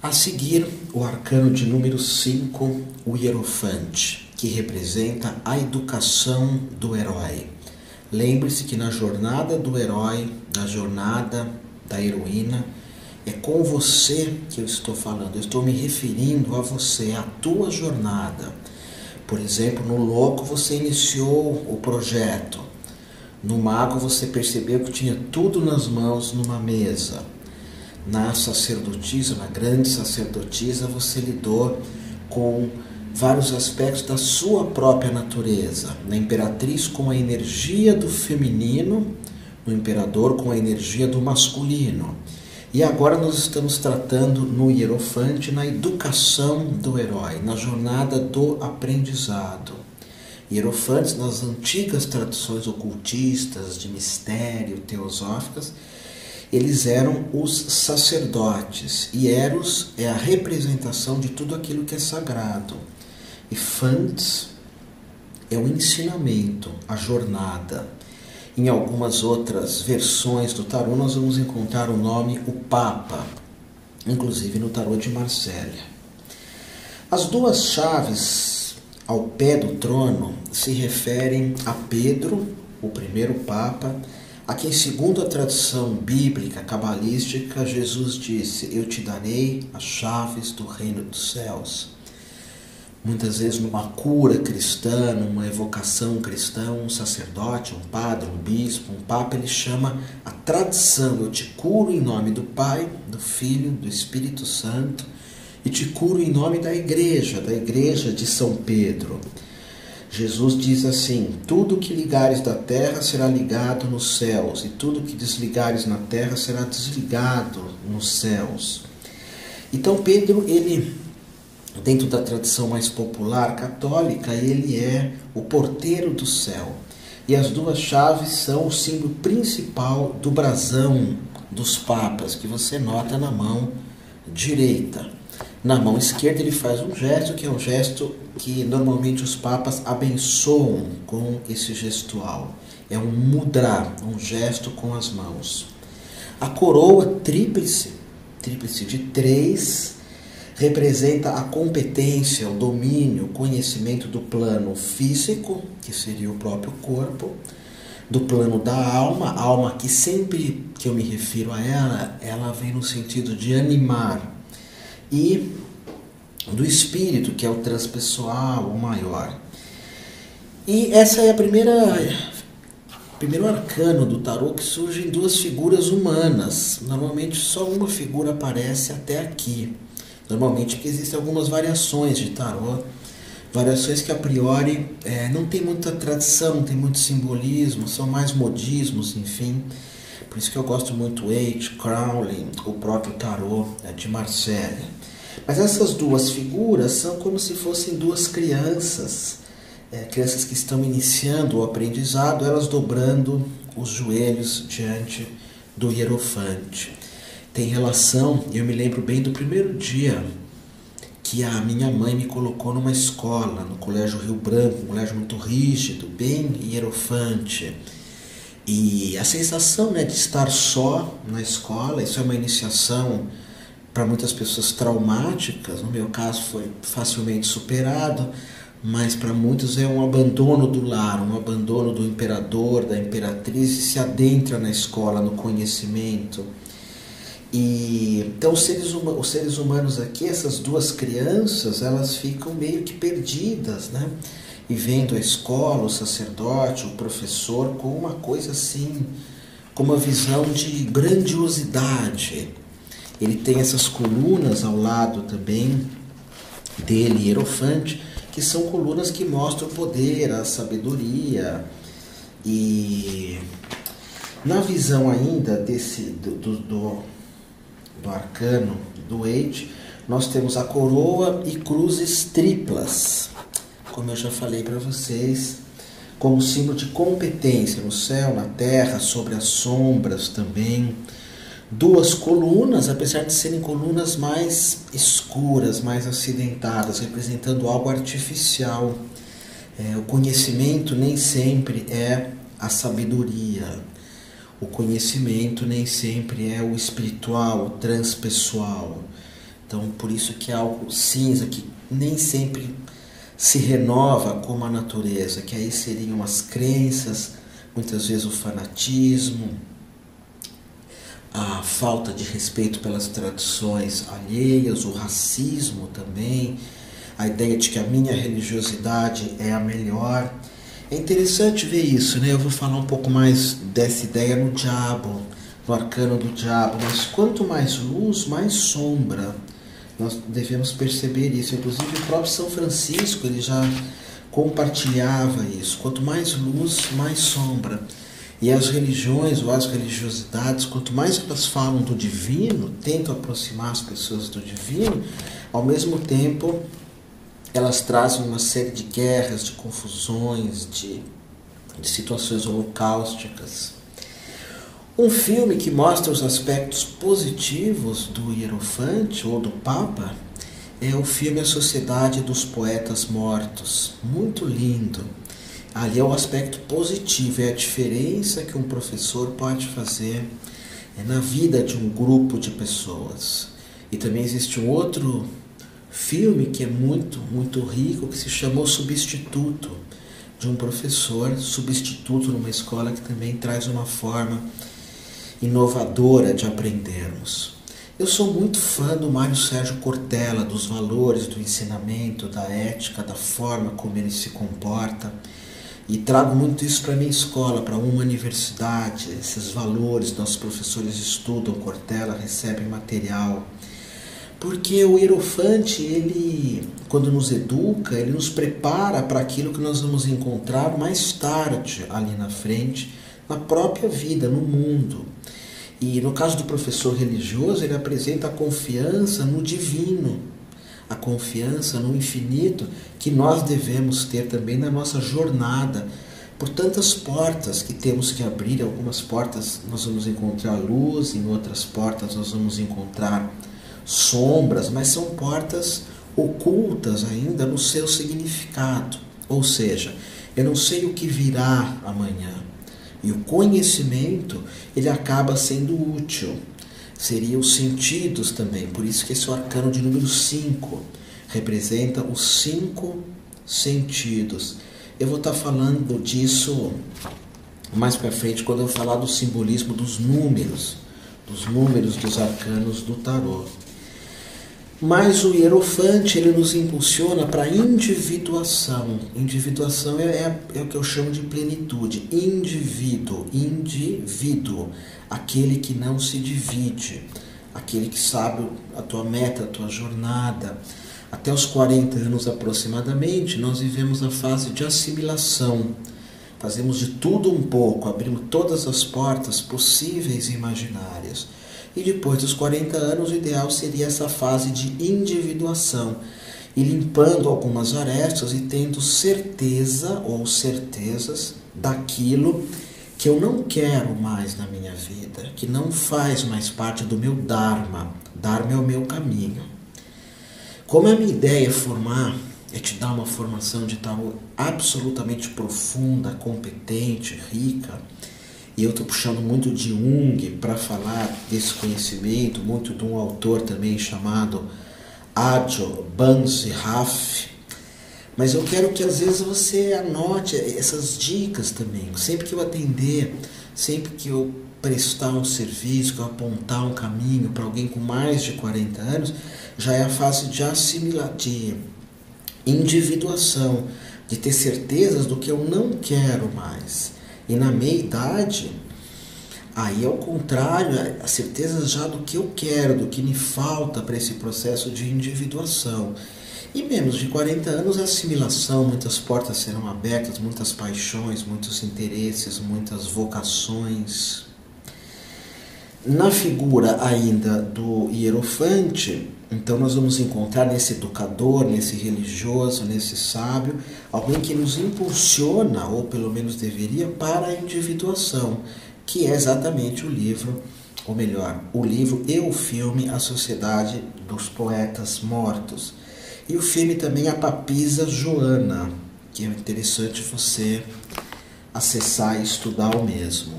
A seguir, o arcano de número 5, o Hierofante, que representa a educação do herói. Lembre-se que na jornada do herói, na jornada da heroína, é com você que eu estou falando, eu estou me referindo a você, a tua jornada. Por exemplo, no louco você iniciou o projeto, no mago você percebeu que tinha tudo nas mãos numa mesa. Na sacerdotisa, na grande sacerdotisa, você lidou com vários aspectos da sua própria natureza. Na imperatriz, com a energia do feminino, no imperador, com a energia do masculino. E agora nós estamos tratando no Hierofante, na educação do herói, na jornada do aprendizado. Hierofantes, nas antigas tradições ocultistas, de mistério, teosóficas, eles eram os sacerdotes, e Eros é a representação de tudo aquilo que é sagrado. E Fantes é o ensinamento, a jornada. Em algumas outras versões do tarô nós vamos encontrar o nome o Papa, inclusive no tarô de Marsella. As duas chaves ao pé do trono se referem a Pedro, o primeiro Papa, a quem, segundo a tradição bíblica, cabalística, Jesus disse: eu te darei as chaves do reino dos céus. Muitas vezes numa cura cristã, numa evocação cristã, um sacerdote, um padre, um bispo, um papa, ele chama a tradição: eu te curo em nome do Pai, do Filho, do Espírito Santo, e te curo em nome da igreja de São Pedro. Jesus diz assim: tudo que ligares da terra será ligado nos céus, e tudo que desligares na terra será desligado nos céus. Então Pedro, ele, dentro da tradição mais popular católica, ele é o porteiro do céu. E as duas chaves são o símbolo principal do brasão dos papas, que você nota na mão direita. Na mão esquerda ele faz um gesto, que é um gesto que normalmente os papas abençoam com esse gestual. É um mudra, um gesto com as mãos. A coroa tríplice de 3, representa a competência, o domínio, o conhecimento do plano físico, que seria o próprio corpo, do plano da alma, a alma que sempre que eu me refiro a ela vem no sentido de animar, e do espírito, que é o transpessoal, o maior. E essa é primeiro arcano do tarô, que surge em duas figuras humanas. Normalmente só uma figura aparece até aqui. Normalmente porque existem algumas variações de tarô, variações que a priori não tem muita tradição, não tem muito simbolismo, são mais modismos, enfim. Por isso que eu gosto muito do H. Crowley, o próprio tarô de Marsella. Mas essas duas figuras são como se fossem duas crianças, crianças que estão iniciando o aprendizado, elas dobrando os joelhos diante do Hierofante. Tem relação, eu me lembro bem do primeiro dia que a minha mãe me colocou numa escola, no Colégio Rio Branco, um colégio muito rígido, bem hierofante. E a sensação, de estar só na escola, isso é uma iniciação para muitas pessoas traumáticas. No meu caso foi facilmente superado, mas para muitos é um abandono do lar, um abandono do imperador, da imperatriz, e se adentra na escola, no conhecimento. E então os seres humanos aqui, essas duas crianças, elas ficam meio que perdidas, E vendo a escola, o sacerdote, o professor, com uma coisa assim, com uma visão de grandiosidade. Ele tem essas colunas ao lado também dele, Hierofante, que são colunas que mostram o poder, a sabedoria. E na visão ainda do arcano do Age, nós temos a coroa e cruzes triplas, como eu já falei para vocês, como símbolo de competência no céu, na terra, sobre as sombras também. Duas colunas, apesar de serem colunas mais escuras, mais acidentadas, representando algo artificial. O conhecimento nem sempre é a sabedoria. O conhecimento nem sempre é o espiritual, o transpessoal. Então, por isso que é algo cinza, que nem sempre se renova como a natureza, que aí seriam as crenças, muitas vezes o fanatismo, a falta de respeito pelas tradições alheias, o racismo também, a ideia de que a minha religiosidade é a melhor. É interessante ver isso, né? Eu vou falar um pouco mais dessa ideia no diabo, no arcano do diabo, mas quanto mais luz, mais sombra. Nós devemos perceber isso. Inclusive o próprio São Francisco, ele já compartilhava isso. Quanto mais luz, mais sombra. E as religiões ou as religiosidades, quanto mais elas falam do divino, tentam aproximar as pessoas do divino, ao mesmo tempo elas trazem uma série de guerras, de confusões, de situações holocausticas. Um filme que mostra os aspectos positivos do Hierofante ou do Papa é o filme A Sociedade dos Poetas Mortos. Muito lindo. Ali é o aspecto positivo, é a diferença que um professor pode fazer na vida de um grupo de pessoas. E também existe um outro filme que é muito, muito rico, que se chama O Substituto, de um professor substituto numa escola, que também traz uma forma inovadora de aprendermos. Eu sou muito fã do Mário Sérgio Cortella, dos valores, do ensinamento, da ética, da forma como ele se comporta, e trago muito isso para a minha escola, para uma universidade, esses valores. Nossos professores estudam Cortella, recebem material, porque o Hierofante, ele, quando nos educa, ele nos prepara para aquilo que nós vamos encontrar mais tarde, ali na frente, na própria vida, no mundo. E no caso do professor religioso, ele apresenta a confiança no divino, a confiança no infinito, que nós devemos ter também na nossa jornada, por tantas portas que temos que abrir. Algumas portas nós vamos encontrar luz, em outras portas nós vamos encontrar sombras, mas são portas ocultas ainda no seu significado. Ou seja, eu não sei o que virá amanhã. E o conhecimento, ele acaba sendo útil. Seriam os sentidos também. Por isso que esse é o arcano de número 5 representa os 5 sentidos. Eu vou estar falando disso mais para frente, quando eu falar do simbolismo dos números dos arcanos do tarô. Mas o Hierofante, ele nos impulsiona para a individuação. Individuação é o que eu chamo de plenitude. Indivíduo, aquele que não se divide, aquele que sabe a tua meta, a tua jornada. Até os 40 anos aproximadamente, nós vivemos a fase de assimilação. Fazemos de tudo um pouco, abrimos todas as portas possíveis e imaginárias. E depois dos 40 anos, o ideal seria essa fase de individuação, e limpando algumas arestas e tendo certeza ou certezas daquilo que eu não quero mais na minha vida, que não faz mais parte do meu Dharma. Dharma é o meu caminho. Como a minha ideia é te dar uma formação de tarô absolutamente profunda, competente, rica, e eu estou puxando muito de Jung para falar desse conhecimento, muito de um autor também chamado Adjo Bansi Raff. Mas eu quero que às vezes você anote essas dicas também. Sempre que eu atender, sempre que eu prestar um serviço, que eu apontar um caminho para alguém com mais de 40 anos, já é a fase de assimilar, de individuação, de ter certezas do que eu não quero mais. E na meia-idade, aí ao contrário, a certeza já do que eu quero, do que me falta para esse processo de individuação. E menos de 40 anos, a assimilação, muitas portas serão abertas, muitas paixões, muitos interesses, muitas vocações. Na figura ainda do Hierofante, então nós vamos encontrar nesse educador, nesse religioso, nesse sábio, alguém que nos impulsiona, ou pelo menos deveria, para a individuação, que é exatamente o livro, ou melhor, o livro e o filme A Sociedade dos Poetas Mortos. E o filme também A Papisa Joana, que é interessante você acessar e estudar o mesmo.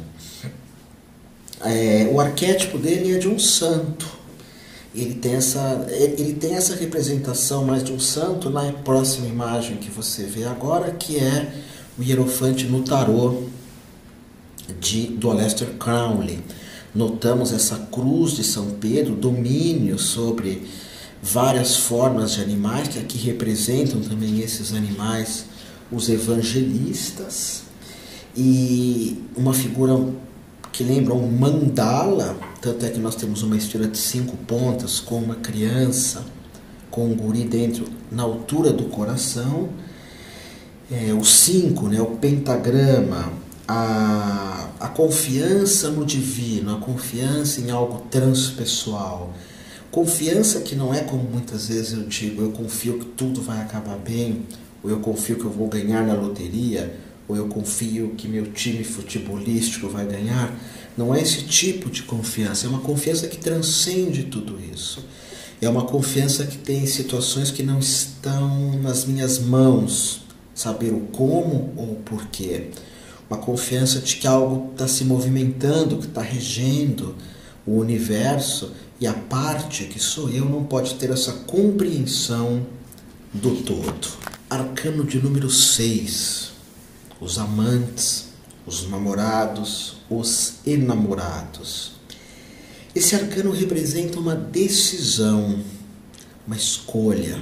O arquétipo dele é de um santo. ele tem essa representação mais de um santo na próxima imagem que você vê agora, que é o hierofante no tarô do Aleister Crowley. Notamos essa cruz de São Pedro, domínio sobre várias formas de animais, que aqui representam também esses animais, os evangelistas, e uma figura que lembra um mandala, tanto é que nós temos uma estrela de 5 pontas com uma criança, com um guri dentro, na altura do coração. O 5, né, o pentagrama, a confiança no divino, a confiança em algo transpessoal. Confiança que não é como muitas vezes eu digo, eu confio que tudo vai acabar bem, ou eu confio que eu vou ganhar na loteria, ou eu confio que meu time futebolístico vai ganhar. Não é esse tipo de confiança, é uma confiança que transcende tudo isso. É uma confiança que tem situações que não estão nas minhas mãos, saber o como ou o porquê. Uma confiança de que algo está se movimentando, que está regendo o universo, e a parte que sou eu não pode ter essa compreensão do todo. Arcano de número 6. Os amantes, os namorados, os enamorados. Esse arcano representa uma decisão, uma escolha.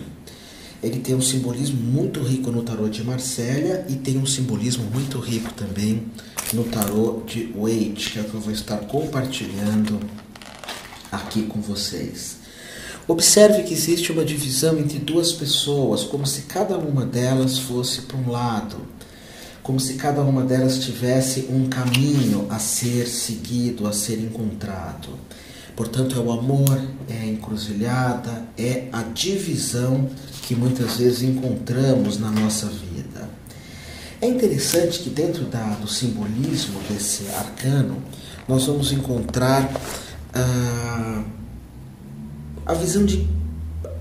Ele tem um simbolismo muito rico no tarô de Marsella e tem um simbolismo muito rico também no tarô de Waite, que é o que eu vou estar compartilhando aqui com vocês. Observe que existe uma divisão entre duas pessoas, como se cada uma delas fosse para um lado, como se cada uma delas tivesse um caminho a ser seguido, a ser encontrado. Portanto, é o amor, é a encruzilhada, é a divisão que muitas vezes encontramos na nossa vida. É interessante que dentro do simbolismo desse arcano, nós vamos encontrar a visão de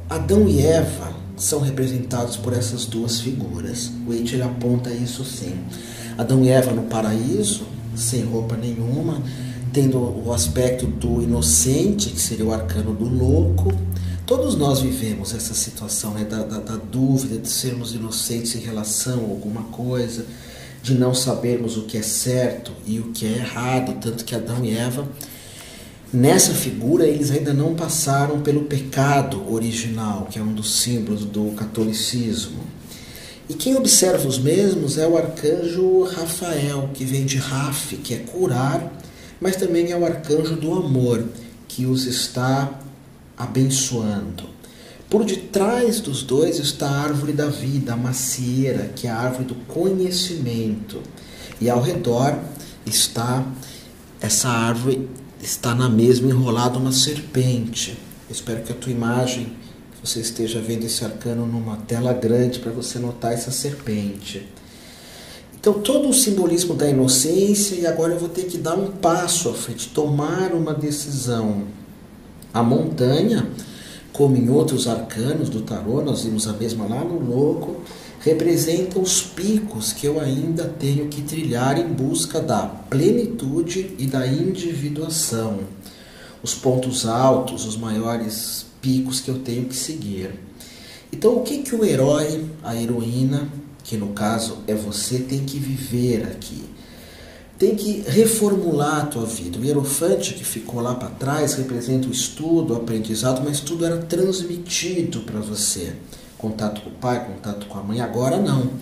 Adão e Eva são representados por essas duas figuras. O Waite ele aponta isso sim. Adão e Eva no paraíso, sem roupa nenhuma, tendo o aspecto do inocente, que seria o arcano do louco. Todos nós vivemos essa situação, né, da dúvida, de sermos inocentes em relação a alguma coisa, de não sabermos o que é certo e o que é errado, tanto que Adão e Eva, nessa figura, eles ainda não passaram pelo pecado original, que é um dos símbolos do catolicismo. E quem observa os mesmos é o arcanjo Rafael, que vem de Raf, que é curar, mas também é o arcanjo do amor, que os está abençoando. Por detrás dos dois está a árvore da vida, a macieira, que é a árvore do conhecimento. E ao redor está essa árvore, está na mesma enrolada uma serpente. Eu espero que a tua imagem, você esteja vendo esse arcano numa tela grande para você notar essa serpente. Então todo o simbolismo da inocência, e agora eu vou ter que dar um passo à frente, tomar uma decisão. A montanha, como em outros arcanos do tarô, nós vimos a mesma lá no louco, representa os picos que eu ainda tenho que trilhar em busca da plenitude e da individuação. Os pontos altos, os maiores picos que eu tenho que seguir. Então o que o herói, a heroína, que no caso é você, tem que viver aqui? Tem que reformular a tua vida. O hierofante que ficou lá para trás representa o estudo, o aprendizado, mas tudo era transmitido para você. Contato com o pai, contato com a mãe. Agora não.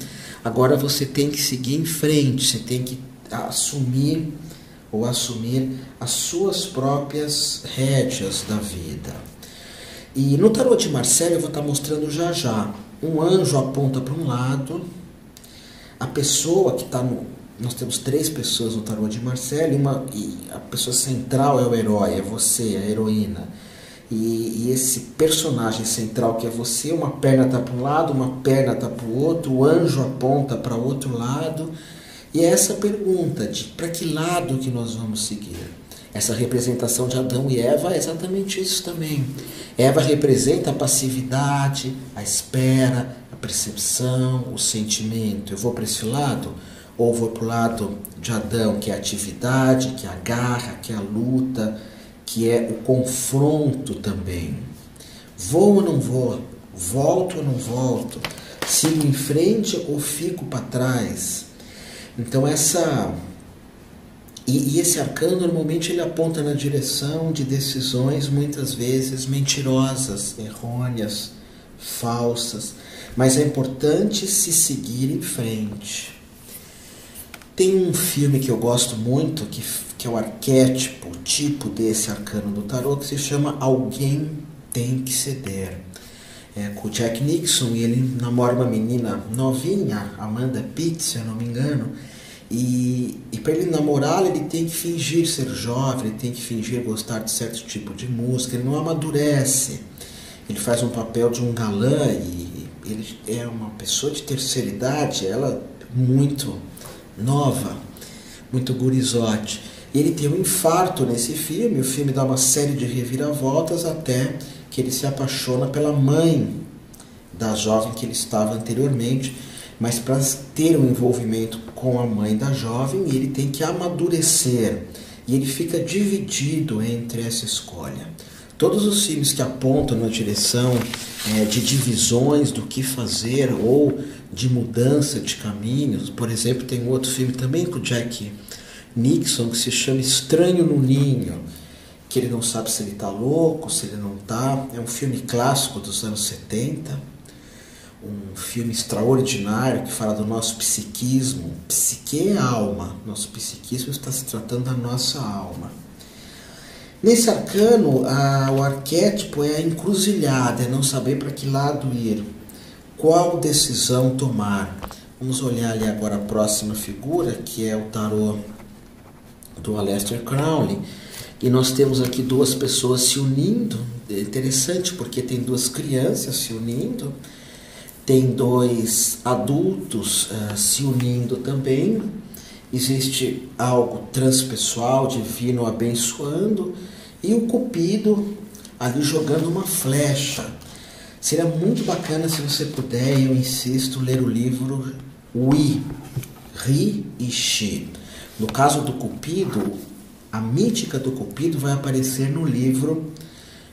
Agora você tem que seguir em frente, você tem que assumir as suas próprias rédeas da vida. E no tarô de Marsella eu vou estar mostrando já já. Um anjo aponta para um lado, a pessoa que está no... Nós temos 3 pessoas no tarô de Marsella e a pessoa central é o herói, é você, a heroína. E esse personagem central que é você, uma perna está para um lado, uma perna está para o outro, o anjo aponta para o outro lado. E é essa pergunta de para que lado que nós vamos seguir. Essa representação de Adão e Eva é exatamente isso também. Eva representa a passividade, a espera, a percepção, o sentimento. Eu vou para esse lado? Ou vou para o lado de Adão, que é a atividade, que é a garra, que é a luta, que é o confronto também. Vou ou não vou? Volto ou não volto? Sigo em frente ou fico para trás? Então esse arcano normalmente ele aponta na direção de decisões muitas vezes mentirosas, errôneas, falsas, mas é importante se seguir em frente. Tem um filme que eu gosto muito, que é o arquétipo, o tipo desse arcano do tarô, que se chama Alguém Tem Que Ceder. É com o Jack Nicholson, e ele namora uma menina novinha, Amanda Pitt, se eu não me engano, e para ele namorá-la ele tem que fingir ser jovem, ele tem que fingir gostar de certo tipo de música, ele não amadurece, ele faz um papel de um galã e ele é uma pessoa de terceira idade, ela muito nova, muito gurizote. Ele tem um infarto nesse filme, o filme dá uma série de reviravoltas até que ele se apaixona pela mãe da jovem que ele estava anteriormente, mas para ter um envolvimento com a mãe da jovem, ele tem que amadurecer, e ele fica dividido entre essa escolha. Todos os filmes que apontam na direção de divisões do que fazer ou de mudança de caminhos, por exemplo, tem um outro filme também com o Jack Nicholson que se chama Estranho no Ninho, que ele não sabe se ele está louco, se ele não está. É um filme clássico dos anos 70, um filme extraordinário que fala do nosso psiquismo. Psique é alma, nosso psiquismo está se tratando da nossa alma. Nesse arcano, o arquétipo é a encruzilhada, é não saber para que lado ir, qual decisão tomar. Vamos olhar ali agora a próxima figura, que é o tarô do Aleister Crowley, e nós temos aqui duas pessoas se unindo. É interessante porque tem duas crianças se unindo, tem dois adultos se unindo também, existe algo transpessoal, divino abençoando, e o Cupido ali jogando uma flecha. Seria muito bacana se você puder, eu insisto, ler o livro Ri e Shi. No caso do Cupido, a mítica do Cupido vai aparecer no livro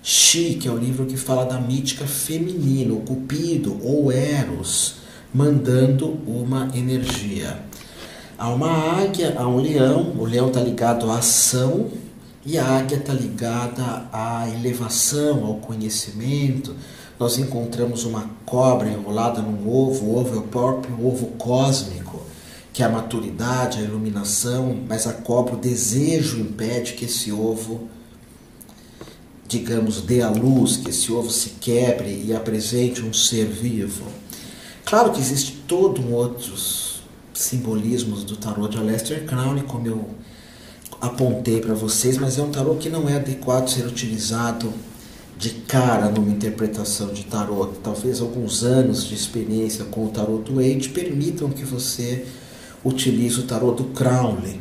Shi, que é o livro que fala da mítica feminina, o Cupido ou Eros, mandando uma energia. Há uma águia, há um leão, o leão está ligado à ação e a águia está ligada à elevação, ao conhecimento. Nós encontramos uma cobra enrolada num ovo, o ovo é o próprio ovo cósmico, que é a maturidade, a iluminação, mas a cobra, o desejo impede que esse ovo, digamos, dê a luz, que esse ovo se quebre e apresente um ser vivo. Claro que existe todo um outros simbolismos do tarô de Aleister Crowley, como eu apontei para vocês, mas é um tarô que não é adequado ser utilizado de cara numa interpretação de tarô. Talvez alguns anos de experiência com o tarô do Waite permitam que você utilize o tarô do Crowley.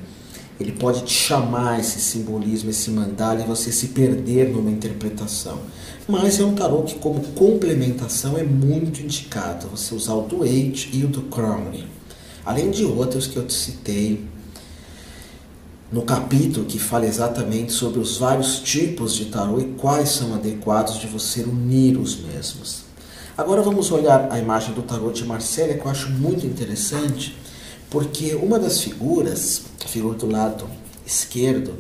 Ele pode te chamar esse simbolismo, esse mandala, e você se perder numa interpretação. Mas é um tarô que, como complementação, é muito indicado você usar o do Waite e o do Crowley, além de outros que eu te citei no capítulo que fala exatamente sobre os vários tipos de tarô e quais são adequados de você unir os mesmos. Agora vamos olhar a imagem do tarô de Marcélia, que eu acho muito interessante, porque uma das figuras, a figura do lado esquerdo,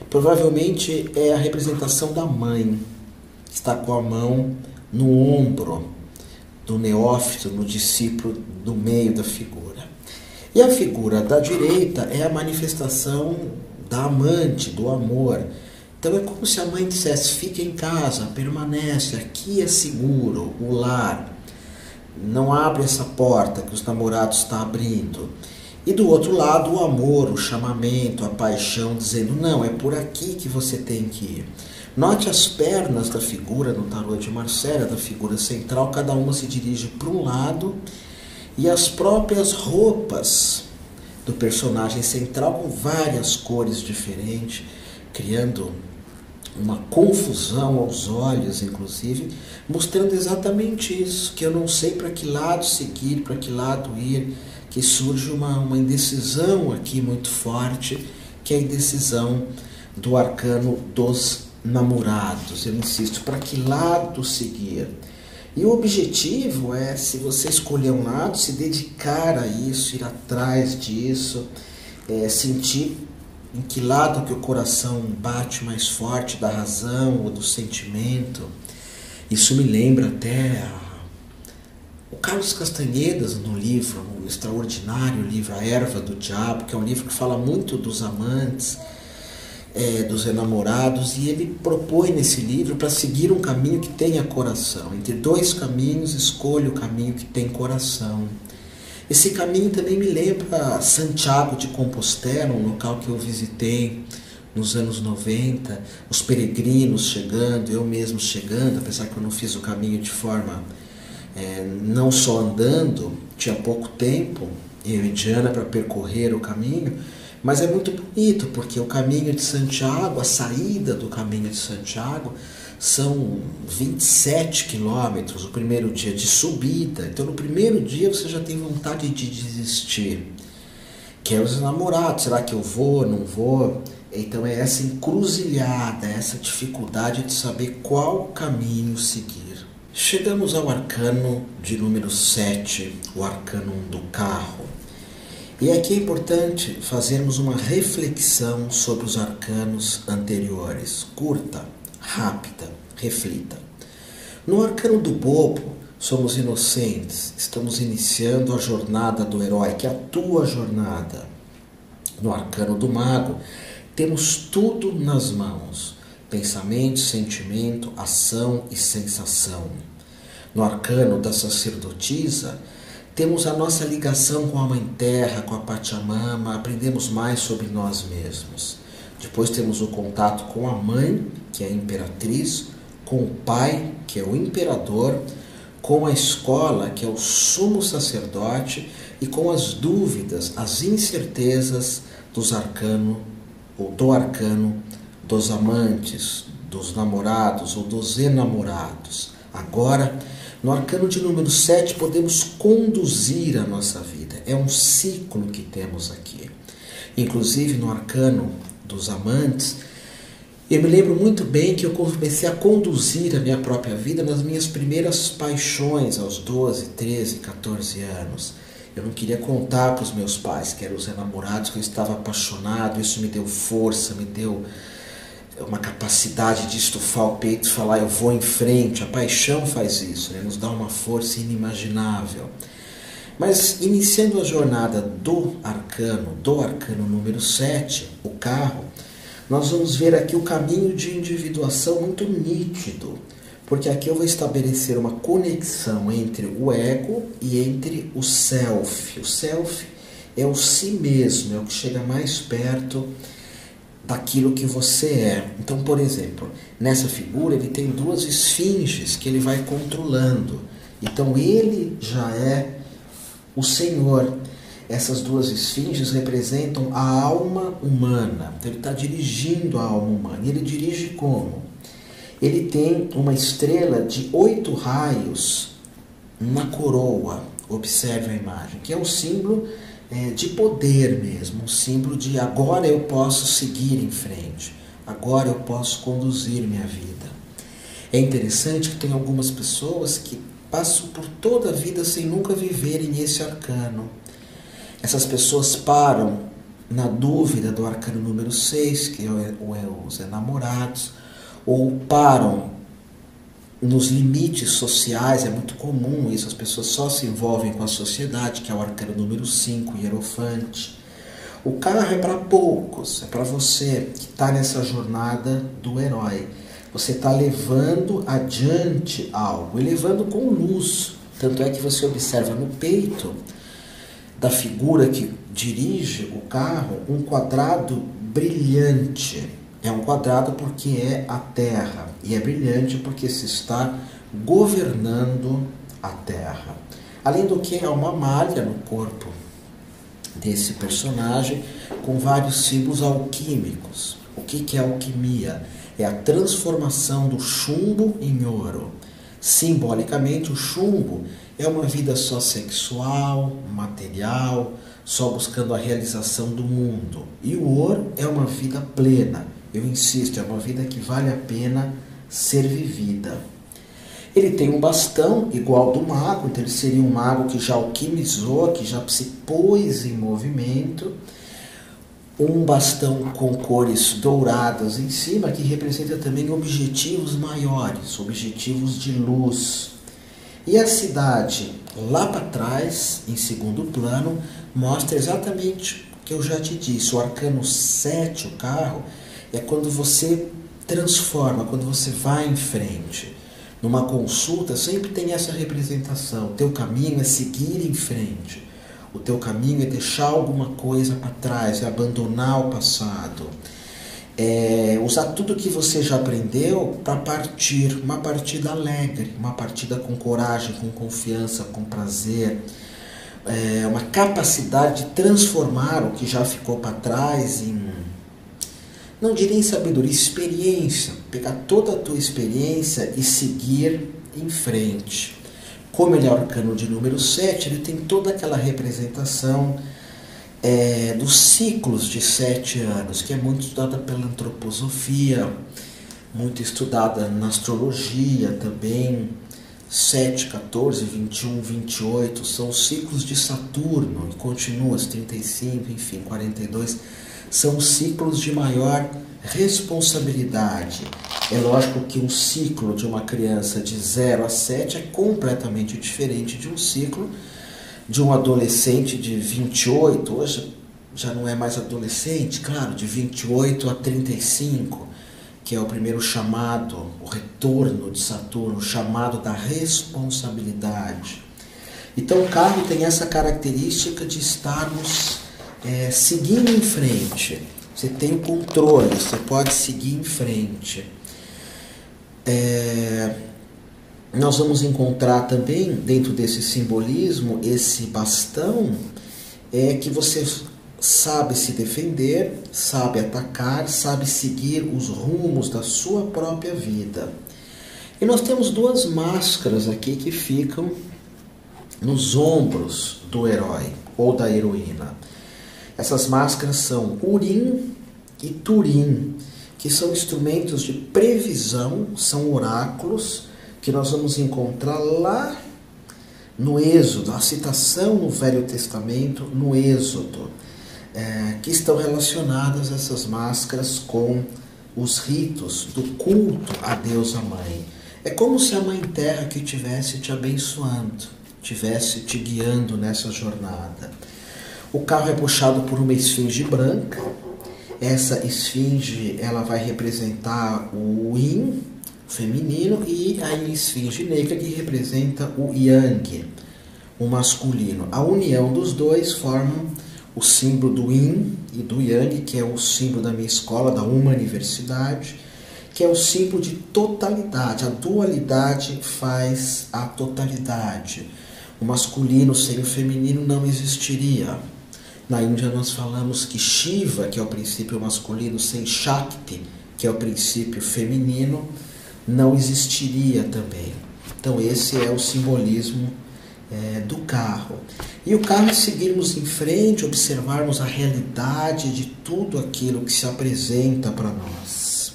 provavelmente é a representação da mãe, que está com a mão no ombro do neófito, no discípulo do meio da figura. E a figura da direita é a manifestação da amante, do amor. Então é como se a mãe dissesse: fica em casa, permanece, aqui é seguro, o lar. Não abre essa porta que os namorados estão abrindo. E do outro lado o amor, o chamamento, a paixão, dizendo: não, é por aqui que você tem que ir. Note as pernas da figura no tarô de Marcélia, da figura central, cada uma se dirige para um lado, e as próprias roupas do personagem central com várias cores diferentes, criando uma confusão aos olhos, inclusive, mostrando exatamente isso, que eu não sei para que lado seguir, para que lado ir, que surge uma indecisão aqui muito forte, que é a indecisão do arcano dos namorados? Eu insisto, para que lado seguir? E o objetivo é, se você escolher um lado, se dedicar a isso, ir atrás disso, sentir em que lado que o coração bate mais forte, da razão ou do sentimento. Isso me lembra até o Carlos Castanhedas no livro, o extraordinário livro A Erva do Diabo, que é um livro que fala muito dos amantes, dos enamorados, e ele propõe nesse livro para seguir um caminho que tenha coração. Entre dois caminhos, escolha o caminho que tem coração. Esse caminho também me lembra Santiago de Compostela, um local que eu visitei nos anos 90, os peregrinos chegando, eu mesmo chegando, apesar que eu não fiz o caminho de forma, não só andando, tinha pouco tempo, eu e Diana, para percorrer o caminho, mas é muito bonito, porque o caminho de Santiago, a saída do caminho de Santiago, são 27 quilômetros, o primeiro dia de subida. Então no primeiro dia você já tem vontade de desistir. Quer os namorados, será que eu vou, não vou? Então é essa encruzilhada, essa dificuldade de saber qual caminho seguir. Chegamos ao arcano de número 7, o arcano do carro. E aqui é importante fazermos uma reflexão sobre os arcanos anteriores. Curta, rápida, reflita. No arcano do bobo, somos inocentes, estamos iniciando a jornada do herói, que é a tua jornada. No arcano do mago, temos tudo nas mãos: pensamento, sentimento, ação e sensação. No arcano da sacerdotisa, temos a nossa ligação com a Mãe Terra, com a Pachamama, aprendemos mais sobre nós mesmos. Depois temos o contato com a Mãe, que é a Imperatriz, com o Pai, que é o Imperador, com a escola, que é o Sumo Sacerdote, e com as dúvidas, as incertezas do arcano dos amantes, dos namorados ou dos enamorados. Agora, no arcano de número 7, podemos conduzir a nossa vida. É um ciclo que temos aqui. Inclusive, no arcano dos amantes, eu me lembro muito bem que eu comecei a conduzir a minha própria vida nas minhas primeiras paixões, aos 12, 13, 14 anos. Eu não queria contar para os meus pais que eram os enamorados, que eu estava apaixonado. Isso me deu força, me deu uma capacidade de estufar o peito e falar: eu vou em frente. A paixão faz isso, né? Nos dá uma força inimaginável. Mas iniciando a jornada do arcano número 7, o carro, nós vamos ver aqui o caminho de individuação muito nítido, porque aqui eu vou estabelecer uma conexão entre o ego e entre o self. O self é o si mesmo, é o que chega mais perto daquilo que você é. Então, por exemplo, nessa figura ele tem duas esfinges que ele vai controlando. Então ele já é o Senhor. Essas duas esfinges representam a alma humana. Então ele está dirigindo a alma humana. E ele dirige como? Ele tem uma estrela de 8 raios na coroa. Observe a imagem, que é um símbolo de poder mesmo, um símbolo de agora eu posso seguir em frente, agora eu posso conduzir minha vida. É interessante que tem algumas pessoas que passam por toda a vida sem nunca viverem esse arcano. Essas pessoas param na dúvida do arcano número 6, que é os enamorados, ou param nos limites sociais. É muito comum isso, as pessoas só se envolvem com a sociedade, que é o arcano número 5, o Hierofante. O carro é para poucos, é para você que está nessa jornada do herói. Você está levando adiante algo, e levando com luz. Tanto é que você observa no peito da figura que dirige o carro um quadrado brilhante. É um quadrado porque é a Terra, e é brilhante porque se está governando a Terra. Além do que, é uma malha no corpo desse personagem com vários símbolos alquímicos. O que é alquimia? É a transformação do chumbo em ouro. Simbolicamente, o chumbo é uma vida só sexual, material, só buscando a realização do mundo. E o ouro é uma vida plena, Eu insisto, é uma vida que vale a pena ser vivida. Ele tem um bastão igual do mago, então ele seria um mago que já alquimizou, que já se pôs em movimento. Um bastão com cores douradas em cima, que representa também objetivos maiores, objetivos de luz. E a cidade, lá para trás, em segundo plano, mostra exatamente o que eu já te disse. O arcano 7, o carro, é quando você transforma, quando você vai em frente. Numa consulta sempre tem essa representação. O teu caminho é seguir em frente. O teu caminho é deixar alguma coisa para trás, é abandonar o passado. É usar tudo que você já aprendeu para partir, uma partida alegre, uma partida com coragem, com confiança, com prazer. É uma capacidade de transformar o que já ficou para trás em, não diria em sabedoria, experiência. Pegar toda a tua experiência e seguir em frente. Como ele é o arcano de número 7, ele tem toda aquela representação dos ciclos de 7 anos, que é muito estudada pela antroposofia, muito estudada na astrologia também. 7, 14, 21, 28 são os ciclos de Saturno, e continua os 35, enfim, 42, são ciclos de maior responsabilidade. É lógico que um ciclo de uma criança de 0 a 7 é completamente diferente de um ciclo de um adolescente de 28, hoje já não é mais adolescente, claro, de 28 a 35, que é o primeiro chamado, o retorno de Saturno, o chamado da responsabilidade. Então o carro tem essa característica de estarmos seguindo em frente. Você tem o controle, você pode seguir em frente. Nós vamos encontrar também, dentro desse simbolismo, esse bastão, que você sabe se defender, sabe atacar, sabe seguir os rumos da sua própria vida. E nós temos duas máscaras aqui que ficam nos ombros do herói ou da heroína. Essas máscaras são Urim e Turim, que são instrumentos de previsão, são oráculos que nós vamos encontrar lá no Êxodo, a citação no Velho Testamento, no Êxodo, que estão relacionadas essas máscaras com os ritos do culto a Deus a Mãe. É como se a Mãe Terra que estivesse te abençoando, estivesse te guiando nessa jornada. O carro é puxado por uma esfinge branca. Essa esfinge ela vai representar o Yin, feminino, e a esfinge negra que representa o Yang, o masculino. A união dos dois forma o símbolo do Yin e do Yang, que é o símbolo da minha escola, da Uma Universidade, que é o símbolo de totalidade. A dualidade faz a totalidade. O masculino sem o feminino não existiria. Na Índia nós falamos que Shiva, que é o princípio masculino, sem Shakti, que é o princípio feminino, não existiria também. Então esse é o simbolismo do carro. E o carro é seguirmos em frente, observarmos a realidade de tudo aquilo que se apresenta para nós.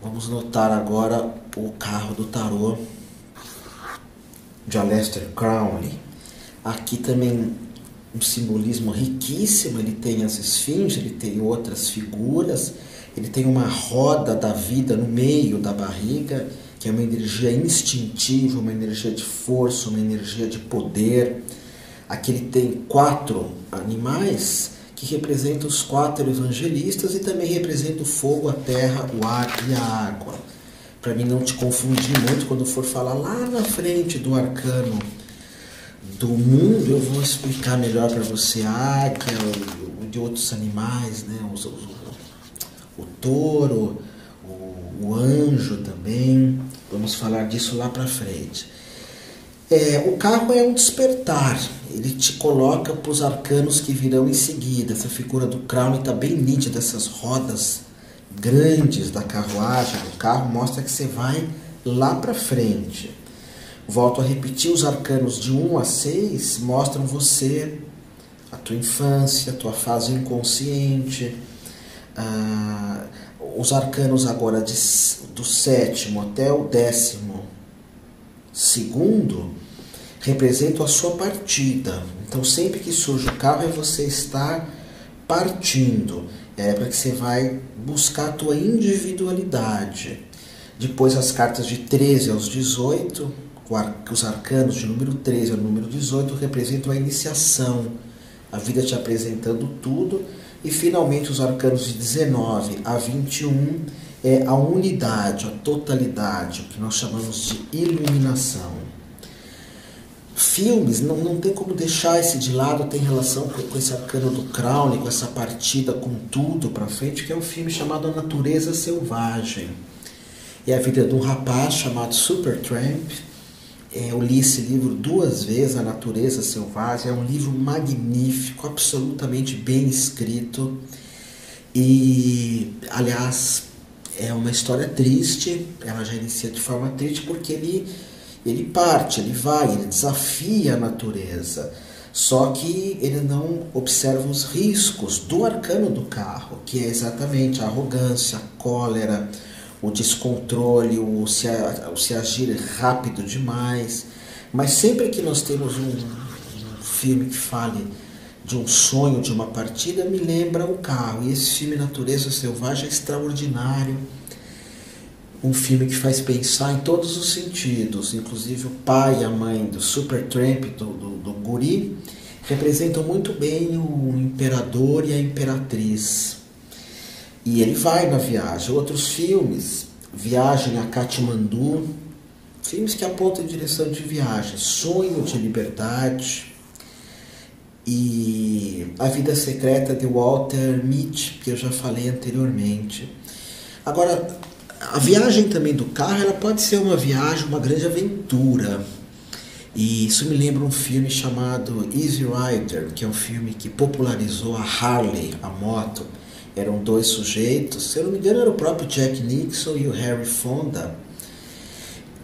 Vamos notar agora o carro do tarô de Aleister Crowley. Aqui também um simbolismo riquíssimo, ele tem as esfinges, ele tem outras figuras, ele tem uma roda da vida no meio da barriga, que é uma energia instintiva, uma energia de força, uma energia de poder. Aqui ele tem 4 animais que representam os 4 evangelistas e também representam o fogo, a terra, o ar e a água. Para mim não te confundir muito, quando for falar lá na frente do arcano do mundo, eu vou explicar melhor para você a águia, de outros animais, né? O touro, o anjo também. Vamos falar disso lá para frente. O carro é um despertar, ele te coloca para os arcanos que virão em seguida. Essa figura do Crowley está bem nítida, essas rodas grandes da carruagem, do carro, mostra que você vai lá para frente. Volto a repetir, os arcanos de 1 a 6 mostram você, a tua infância, a tua fase inconsciente, Os arcanos agora do 7º até o 12º representam a sua partida. Então sempre que surge o carro é você estar partindo, para que você vai buscar a tua individualidade. Depois as cartas de 13 aos 18, os arcanos de número 13 ao número 18 representam a iniciação, a vida te apresentando tudo. E finalmente os arcanos de 19 a 21 é a unidade, a totalidade, o que nós chamamos de iluminação. Filmes, não tem como deixar esse de lado, tem relação com esse arcano do Crowley, com essa partida com tudo para frente, que é um filme chamado A Natureza Selvagem. É a vida de um rapaz chamado Supertramp. Eu li esse livro 2 vezes, A Natureza Selvagem. É um livro magnífico, absolutamente bem escrito. E, aliás, é uma história triste. Ela já inicia de forma triste porque ele parte, ele vai, ele desafia a natureza. Só que ele não observa os riscos do arcano do carro, que é exatamente a arrogância, a cólera, o descontrole, o se agir rápido demais. Mas sempre que nós temos um filme que fale de um sonho, de uma partida, me lembra o carro. E esse filme Natureza Selvagem é extraordinário. Um filme que faz pensar em todos os sentidos. Inclusive o pai e a mãe do Supertramp, do guri, representam muito bem o imperador e a imperatriz. E ele vai na viagem. Outros filmes, Viagem a Katmandu, filmes que apontam em direção de viagem. Sonho de Liberdade e A Vida Secreta de Walter Mitty, que eu já falei anteriormente. Agora, a viagem também do carro, ela pode ser uma viagem, uma grande aventura. E isso me lembra um filme chamado Easy Rider, que é um filme que popularizou a Harley, a moto. Eram 2 sujeitos, se eu não me engano era o próprio Jack Nixon e o Harry Fonda,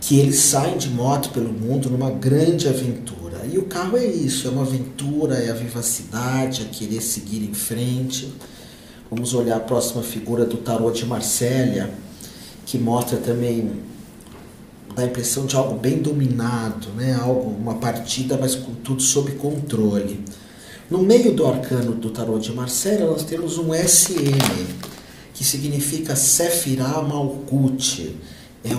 que eles saem de moto pelo mundo numa grande aventura. E o carro é isso, é uma aventura, é a vivacidade, é querer seguir em frente. Vamos olhar a próxima figura do tarô de Marsella, que mostra também, dá a impressão de algo bem dominado, né? Uma partida, mas com tudo sob controle. No meio do arcano do tarô de Marsella, nós temos um SM, que significa Sefirah Malkut. É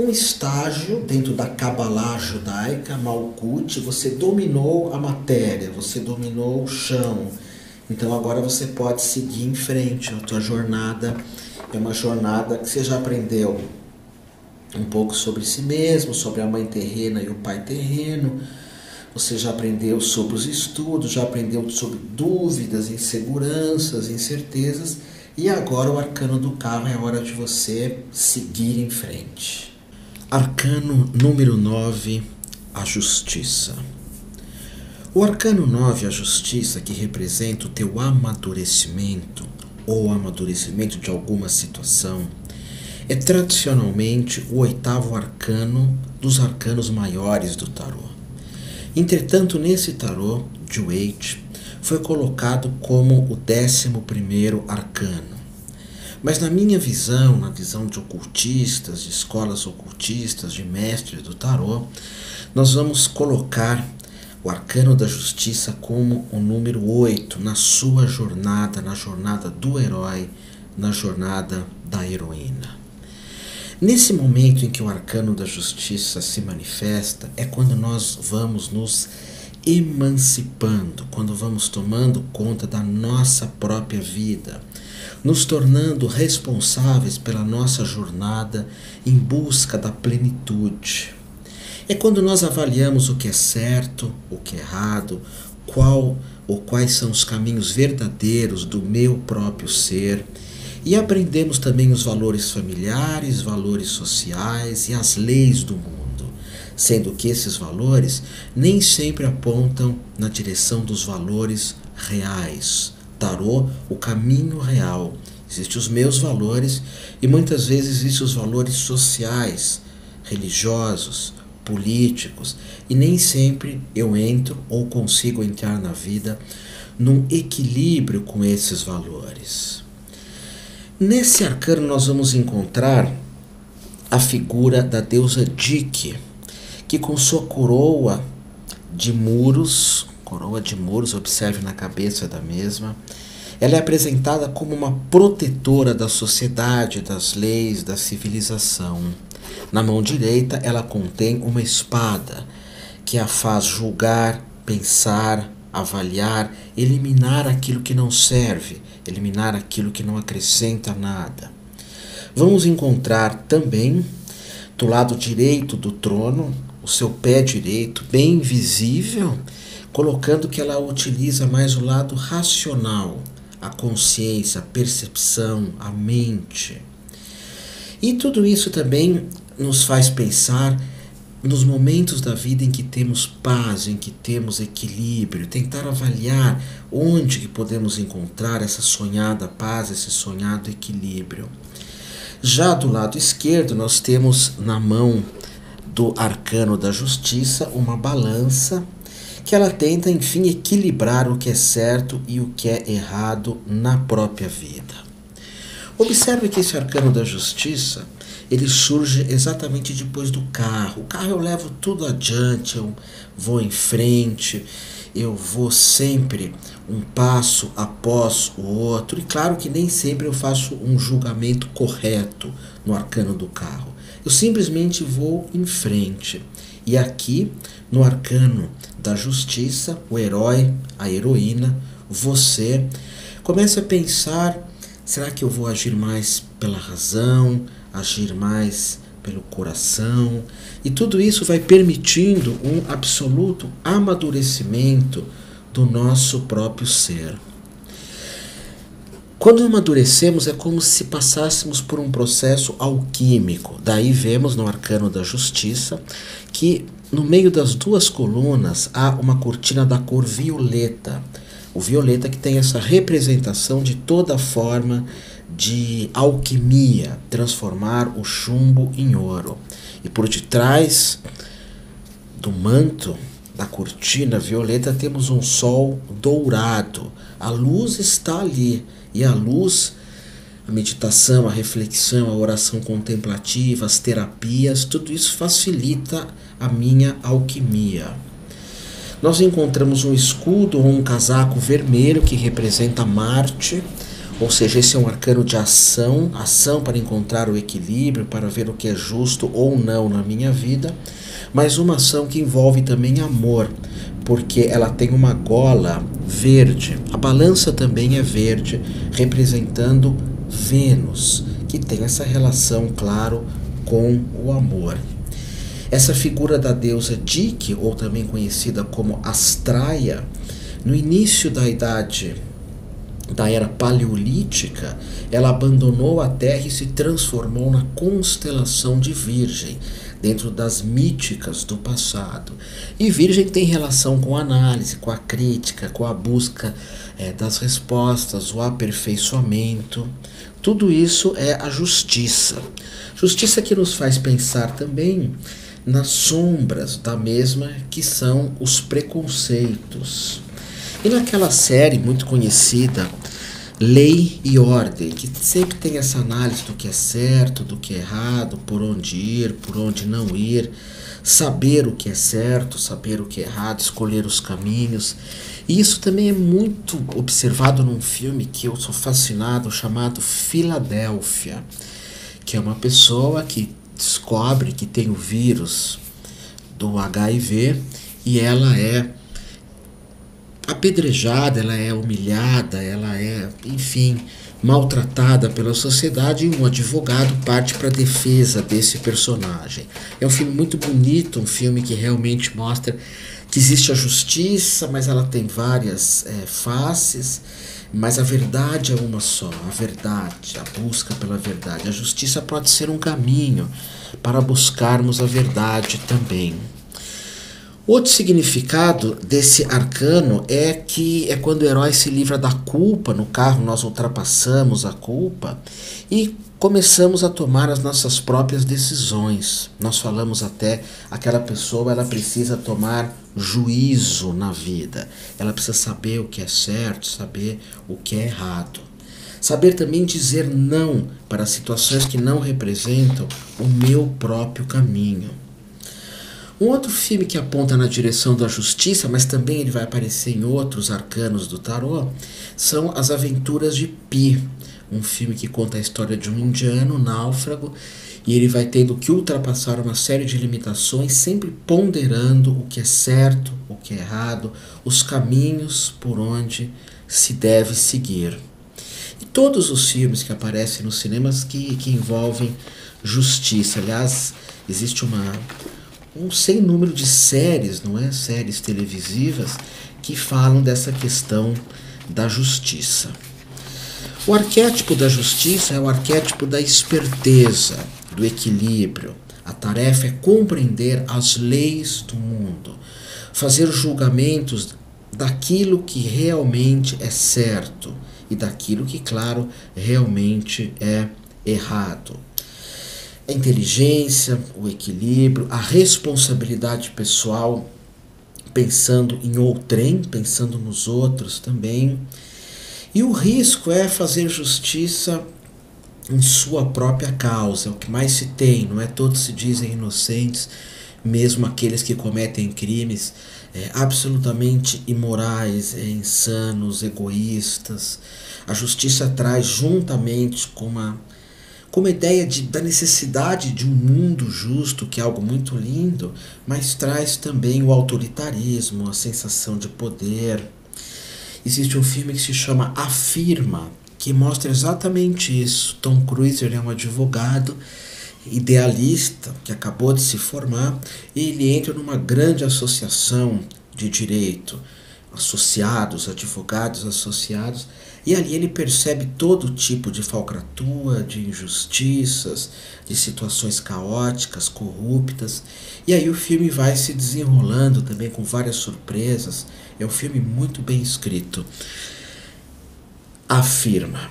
um estágio dentro da Kabbalah judaica, Malkut. Você dominou a matéria, você dominou o chão. Então agora você pode seguir em frente. A tua jornada é uma jornada que você já aprendeu um pouco sobre si mesmo, sobre a mãe terrena e o pai terreno. Você já aprendeu sobre os estudos, já aprendeu sobre dúvidas, inseguranças, incertezas. E agora o arcano do carro é a hora de você seguir em frente. Arcano número 9, a Justiça. O arcano 9, a Justiça, que representa o teu amadurecimento ou amadurecimento de alguma situação, é tradicionalmente o 8º arcano dos arcanos maiores do tarô. Entretanto, nesse tarô, Jewett foi colocado como o 11º arcano. Mas na minha visão, na visão de ocultistas, de escolas ocultistas, de mestres do tarô, nós vamos colocar o arcano da Justiça como o número 8 na sua jornada, na jornada do herói, na jornada da heroína. Nesse momento em que o arcano da Justiça se manifesta, é quando nós vamos nos emancipando, quando vamos tomando conta da nossa própria vida, nos tornando responsáveis pela nossa jornada em busca da plenitude. É quando nós avaliamos o que é certo, o que é errado, qual ou quais são os caminhos verdadeiros do meu próprio ser. E aprendemos também os valores familiares, valores sociais e as leis do mundo, sendo que esses valores nem sempre apontam na direção dos valores reais. Tarô, o caminho real. Existem os meus valores e muitas vezes existem os valores sociais, religiosos, políticos, e nem sempre eu entro ou consigo entrar na vida num equilíbrio com esses valores. Nesse arcano nós vamos encontrar a figura da deusa Dike, que com sua coroa de muros, observe na cabeça da mesma, ela é apresentada como uma protetora da sociedade, das leis, da civilização. Na mão direita ela contém uma espada, que a faz julgar, pensar, avaliar, eliminar aquilo que não serve, eliminar aquilo que não acrescenta nada. Vamos encontrar também, do lado direito do trono, o seu pé direito, bem visível, colocando que ela utiliza mais o lado racional, a consciência, a percepção, a mente. E tudo isso também nos faz pensar nos momentos da vida em que temos paz, em que temos equilíbrio, tentar avaliar onde que podemos encontrar essa sonhada paz, esse sonhado equilíbrio. Já do lado esquerdo, nós temos na mão do arcano da justiça uma balança que ela tenta, enfim, equilibrar o que é certo e o que é errado na própria vida. Observe que esse arcano da justiça, ele surge exatamente depois do carro. O carro eu levo tudo adiante, eu vou em frente, eu vou sempre um passo após o outro. E claro que nem sempre eu faço um julgamento correto no arcano do carro. Eu simplesmente vou em frente. E aqui, no arcano da justiça, o herói, a heroína, você, começa a pensar: será que eu vou agir mais pela razão, agir mais pelo coração? E tudo isso vai permitindo um absoluto amadurecimento do nosso próprio ser. Quando amadurecemos é como se passássemos por um processo alquímico. Daí vemos no arcano da justiça que no meio das duas colunas há uma cortina da cor violeta. O violeta que tem essa representação de toda forma de alquimia, transformar o chumbo em ouro. E por detrás do manto, da cortina violeta, temos um sol dourado. A luz está ali. E a luz, a meditação, a reflexão, a oração contemplativa, as terapias, tudo isso facilita a minha alquimia. Nós encontramos um escudo ou um casaco vermelho que representa Marte, ou seja, esse é um arcano de ação, ação para encontrar o equilíbrio, para ver o que é justo ou não na minha vida, mas uma ação que envolve também amor, porque ela tem uma gola verde. A balança também é verde, representando Vênus, que tem essa relação, claro, com o amor. Essa figura da deusa Dike, ou também conhecida como Astraia, no início da era paleolítica, ela abandonou a Terra e se transformou na constelação de Virgem, dentro das míticas do passado. E Virgem tem relação com a análise, com a crítica, com a busca das respostas, o aperfeiçoamento. Tudo isso é a justiça. Justiça que nos faz pensar também nas sombras da mesma, que são os preconceitos. E naquela série muito conhecida, Lei e Ordem, que sempre tem essa análise do que é certo, do que é errado, por onde ir, por onde não ir, saber o que é certo, saber o que é errado, escolher os caminhos. E isso também é muito observado num filme que eu sou fascinado, chamado Filadélfia, que é uma pessoa que descobre que tem o vírus do HIV e ela é apedrejada, ela é humilhada, ela é, enfim, maltratada pela sociedade, e um advogado parte para a defesa desse personagem. É um filme muito bonito, um filme que realmente mostra que existe a justiça, mas ela tem várias faces, mas a verdade é uma só, a verdade, a busca pela verdade. A justiça pode ser um caminho para buscarmos a verdade também. Outro significado desse arcano é que é quando o herói se livra da culpa. No carro nós ultrapassamos a culpa e começamos a tomar as nossas próprias decisões. Nós falamos até, aquela pessoa ela precisa tomar juízo na vida. Ela precisa saber o que é certo, saber o que é errado. Saber também dizer não para situações que não representam o meu próprio caminho. Um outro filme que aponta na direção da justiça, mas também ele vai aparecer em outros arcanos do tarô, são As Aventuras de Pi. Um filme que conta a história de um indiano náufrago e ele vai tendo que ultrapassar uma série de limitações, sempre ponderando o que é certo, o que é errado, os caminhos por onde se deve seguir. E todos os filmes que aparecem nos cinemas que envolvem justiça. Aliás, existe um sem número de séries, não é? Séries televisivas que falam dessa questão da justiça. O arquétipo da justiça é o arquétipo da esperteza, do equilíbrio. A tarefa é compreender as leis do mundo, fazer julgamentos daquilo que realmente é certo e daquilo que, claro, realmente é errado. A inteligência, o equilíbrio, a responsabilidade pessoal, pensando em outrem, pensando nos outros também. E o risco é fazer justiça em sua própria causa, é o que mais se tem, não é? Todos se dizem inocentes, mesmo aqueles que cometem crimes absolutamente imorais, insanos, egoístas. A justiça traz juntamente com uma ideia da necessidade de um mundo justo, que é algo muito lindo, mas traz também o autoritarismo, a sensação de poder. Existe um filme que se chama A Firma, que mostra exatamente isso. Tom Cruise é um advogado idealista que acabou de se formar e ele entra numa grande associação de direito, associados, advogados associados, e ali ele percebe todo tipo de falcatrua, de injustiças, de situações caóticas, corruptas, e aí o filme vai se desenrolando também com várias surpresas. É um filme muito bem escrito. A Firma.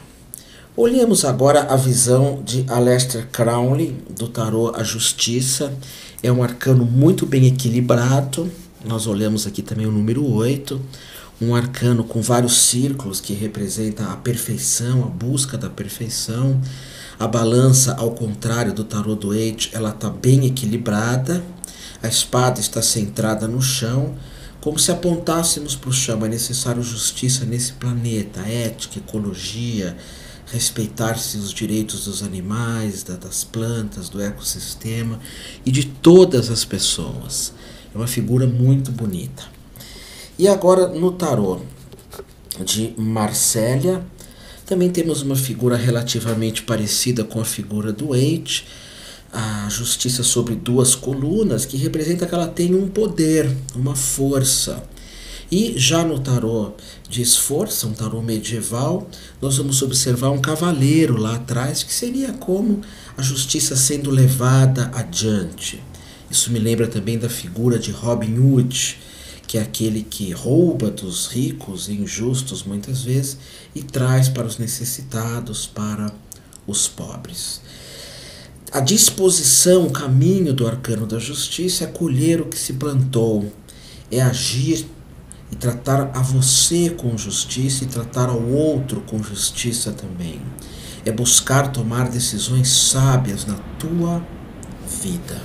Olhemos agora a visão de Aleister Crowley, do tarô A Justiça. É um arcano muito bem equilibrado. Nós olhamos aqui também o número 8, um arcano com vários círculos que representa a perfeição, a busca da perfeição. A balança, ao contrário do tarô do Waite, ela está bem equilibrada. A espada está centrada no chão, como se apontássemos para o chão. É necessário justiça nesse planeta, ética, ecologia, respeitar-se os direitos dos animais, das plantas, do ecossistema e de todas as pessoas. É uma figura muito bonita. E agora no tarô de Marsella, também temos uma figura relativamente parecida com a figura do Waite, a justiça sobre duas colunas, que representa que ela tem um poder, uma força. E já no tarô de Esforça, um tarô medieval, nós vamos observar um cavaleiro lá atrás, que seria como a justiça sendo levada adiante. Isso me lembra também da figura de Robin Hood, que é aquele que rouba dos ricos e injustos muitas vezes e traz para os necessitados, para os pobres. A disposição, o caminho do arcano da justiça é colher o que se plantou, é agir e tratar a você com justiça e tratar ao outro com justiça também. É buscar tomar decisões sábias na tua vida.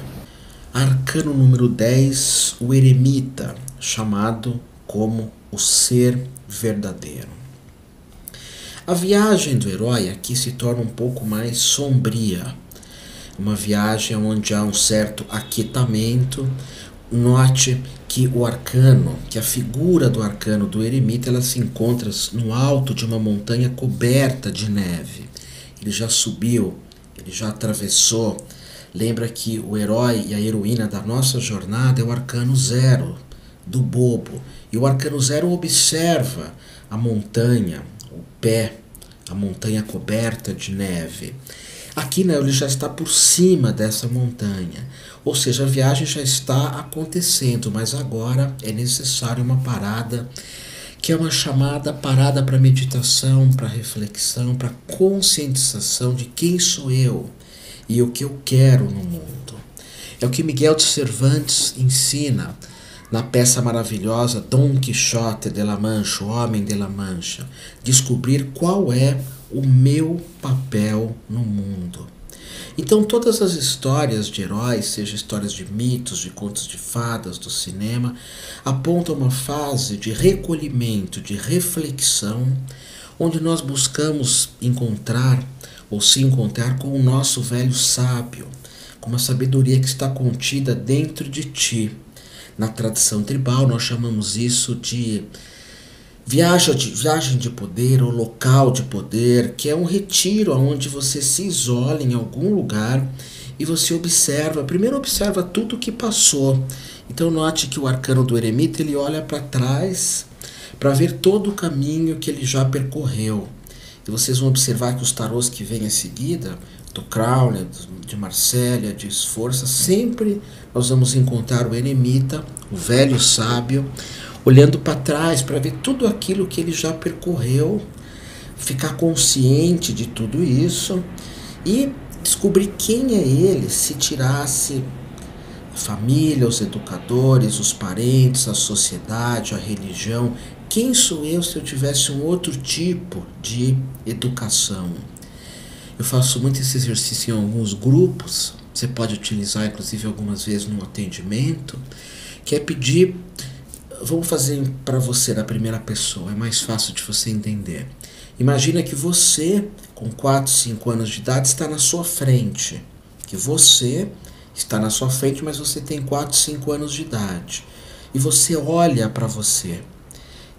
Arcano número 10, o eremita, chamado como o ser verdadeiro. A viagem do herói aqui se torna um pouco mais sombria. Uma viagem onde há um certo aquietamento. Note que o arcano, que a figura do arcano do eremita, ela se encontra no alto de uma montanha coberta de neve. Ele já subiu, ele já atravessou. Lembra que o herói e a heroína da nossa jornada é o arcano 0, do bobo. E o arcano 0 observa a montanha, o pé, a montanha coberta de neve. Aqui, né, ele já está por cima dessa montanha, ou seja, a viagem já está acontecendo, mas agora é necessário uma parada, que é uma chamada parada para meditação, para reflexão, para conscientização de quem sou eu e o que eu quero no mundo. É o que Miguel de Cervantes ensina na peça maravilhosa Dom Quixote de la Mancha, o Homem de la Mancha, descobrir qual é o meu papel no mundo. Então todas as histórias de heróis, seja histórias de mitos, de contos de fadas, do cinema, apontam uma fase de recolhimento, de reflexão, onde nós buscamos encontrar ou se encontrar com o nosso velho sábio, com uma sabedoria que está contida dentro de ti. Na tradição tribal nós chamamos isso de viagem de poder ou local de poder, que é um retiro onde você se isola em algum lugar e você observa, primeiro observa tudo o que passou. Então note que o arcano do eremita, ele olha para trás para ver todo o caminho que ele já percorreu. E vocês vão observar que os tarôs que vêm em seguida, do Crowley, de Marcélia, de Sforza, sempre nós vamos encontrar o eremita, o velho sábio, olhando para trás para ver tudo aquilo que ele já percorreu, ficar consciente de tudo isso e descobrir quem é ele se tirasse a família, os educadores, os parentes, a sociedade, a religião. Quem sou eu se eu tivesse um outro tipo de educação? Eu faço muito esse exercício em alguns grupos, você pode utilizar inclusive algumas vezes no atendimento, que é pedir. Vamos fazer para você na primeira pessoa, é mais fácil de você entender. Imagina que você, com 4, 5 anos de idade, está na sua frente. Que você está na sua frente, mas você tem 4, 5 anos de idade. E você olha para você.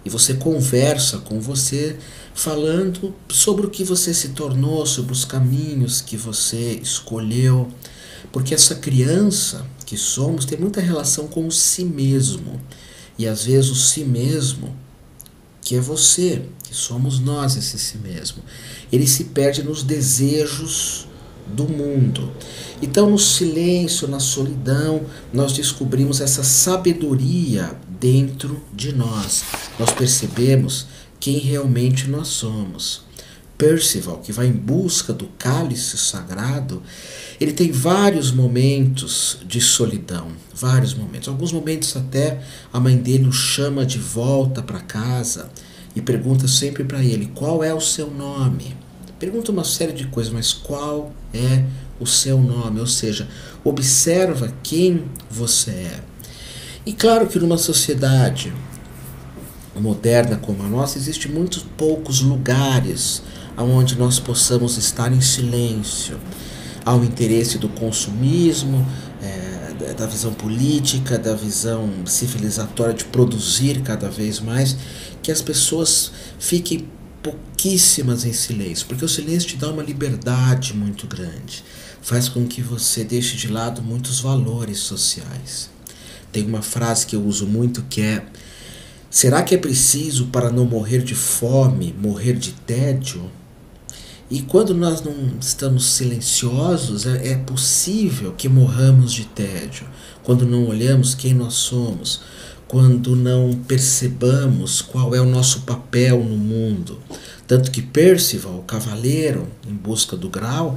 E você conversa com você, falando sobre o que você se tornou, sobre os caminhos que você escolheu. Porque essa criança que somos tem muita relação com o si mesmo. E às vezes o si mesmo, que é você, que somos nós esse si mesmo, ele se perde nos desejos do mundo. Então no silêncio, na solidão, nós descobrimos essa sabedoria dentro de nós. Nós percebemos quem realmente nós somos. Percival, que vai em busca do cálice sagrado, ele tem vários momentos de solidão, vários momentos. Alguns momentos até a mãe dele o chama de volta para casa e pergunta sempre para ele, qual é o seu nome? Pergunta uma série de coisas, mas qual é o seu nome? Ou seja, observa quem você é. E claro que numa sociedade moderna como a nossa, existem muitos poucos lugares onde nós possamos estar em silêncio. Há o interesse do consumismo, da visão política, da visão civilizatória de produzir cada vez mais, que as pessoas fiquem pouquíssimas em silêncio, porque o silêncio te dá uma liberdade muito grande, faz com que você deixe de lado muitos valores sociais. Tem uma frase que eu uso muito que é: será que é preciso para não morrer de fome, morrer de tédio? E quando nós não estamos silenciosos, é possível que morramos de tédio. Quando não olhamos quem nós somos, quando não percebamos qual é o nosso papel no mundo. Tanto que Percival, o cavaleiro em busca do Graal,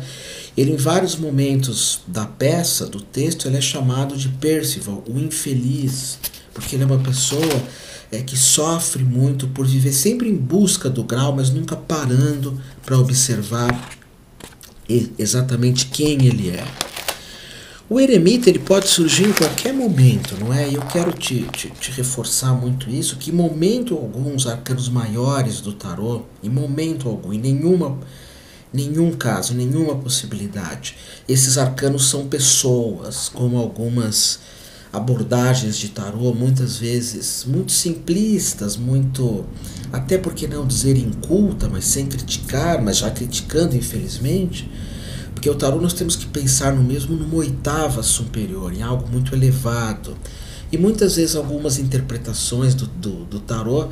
ele em vários momentos da peça, do texto, ele é chamado de Percival, o infeliz, porque ele é uma pessoa que sofre muito por viver sempre em busca do Graal, mas nunca parando para observar exatamente quem ele é. O eremita ele pode surgir em qualquer momento, não é? E eu quero te reforçar muito isso, que em momento algum, os arcanos maiores do tarô, em momento algum, em nenhum caso, nenhuma possibilidade, esses arcanos são pessoas, como algumas abordagens de tarô, muitas vezes muito simplistas, muito, até porque não dizer inculta, mas sem criticar, mas já criticando infelizmente, porque o tarô nós temos que pensar no mesmo numa oitava superior, em algo muito elevado. E muitas vezes algumas interpretações do tarô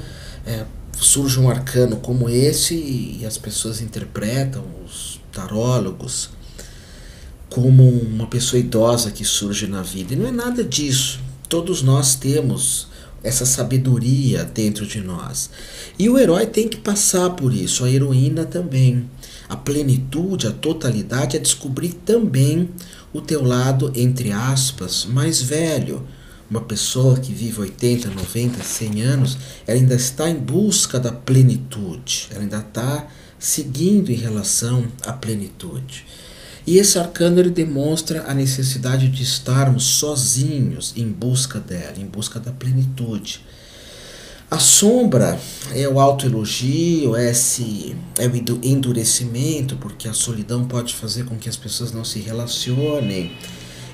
surge um arcano como esse e as pessoas interpretam, os tarólogos, como uma pessoa idosa que surge na vida. E não é nada disso. Todos nós temos essa sabedoria dentro de nós. E o herói tem que passar por isso, a heroína também. A plenitude, a totalidade é descobrir também o teu lado, entre aspas, mais velho. Uma pessoa que vive 80, 90, 100 anos, ela ainda está em busca da plenitude, ela ainda está seguindo em relação à plenitude. E esse arcano ele demonstra a necessidade de estarmos sozinhos em busca dela, em busca da plenitude. A sombra é o autoelogio, é o endurecimento, porque a solidão pode fazer com que as pessoas não se relacionem.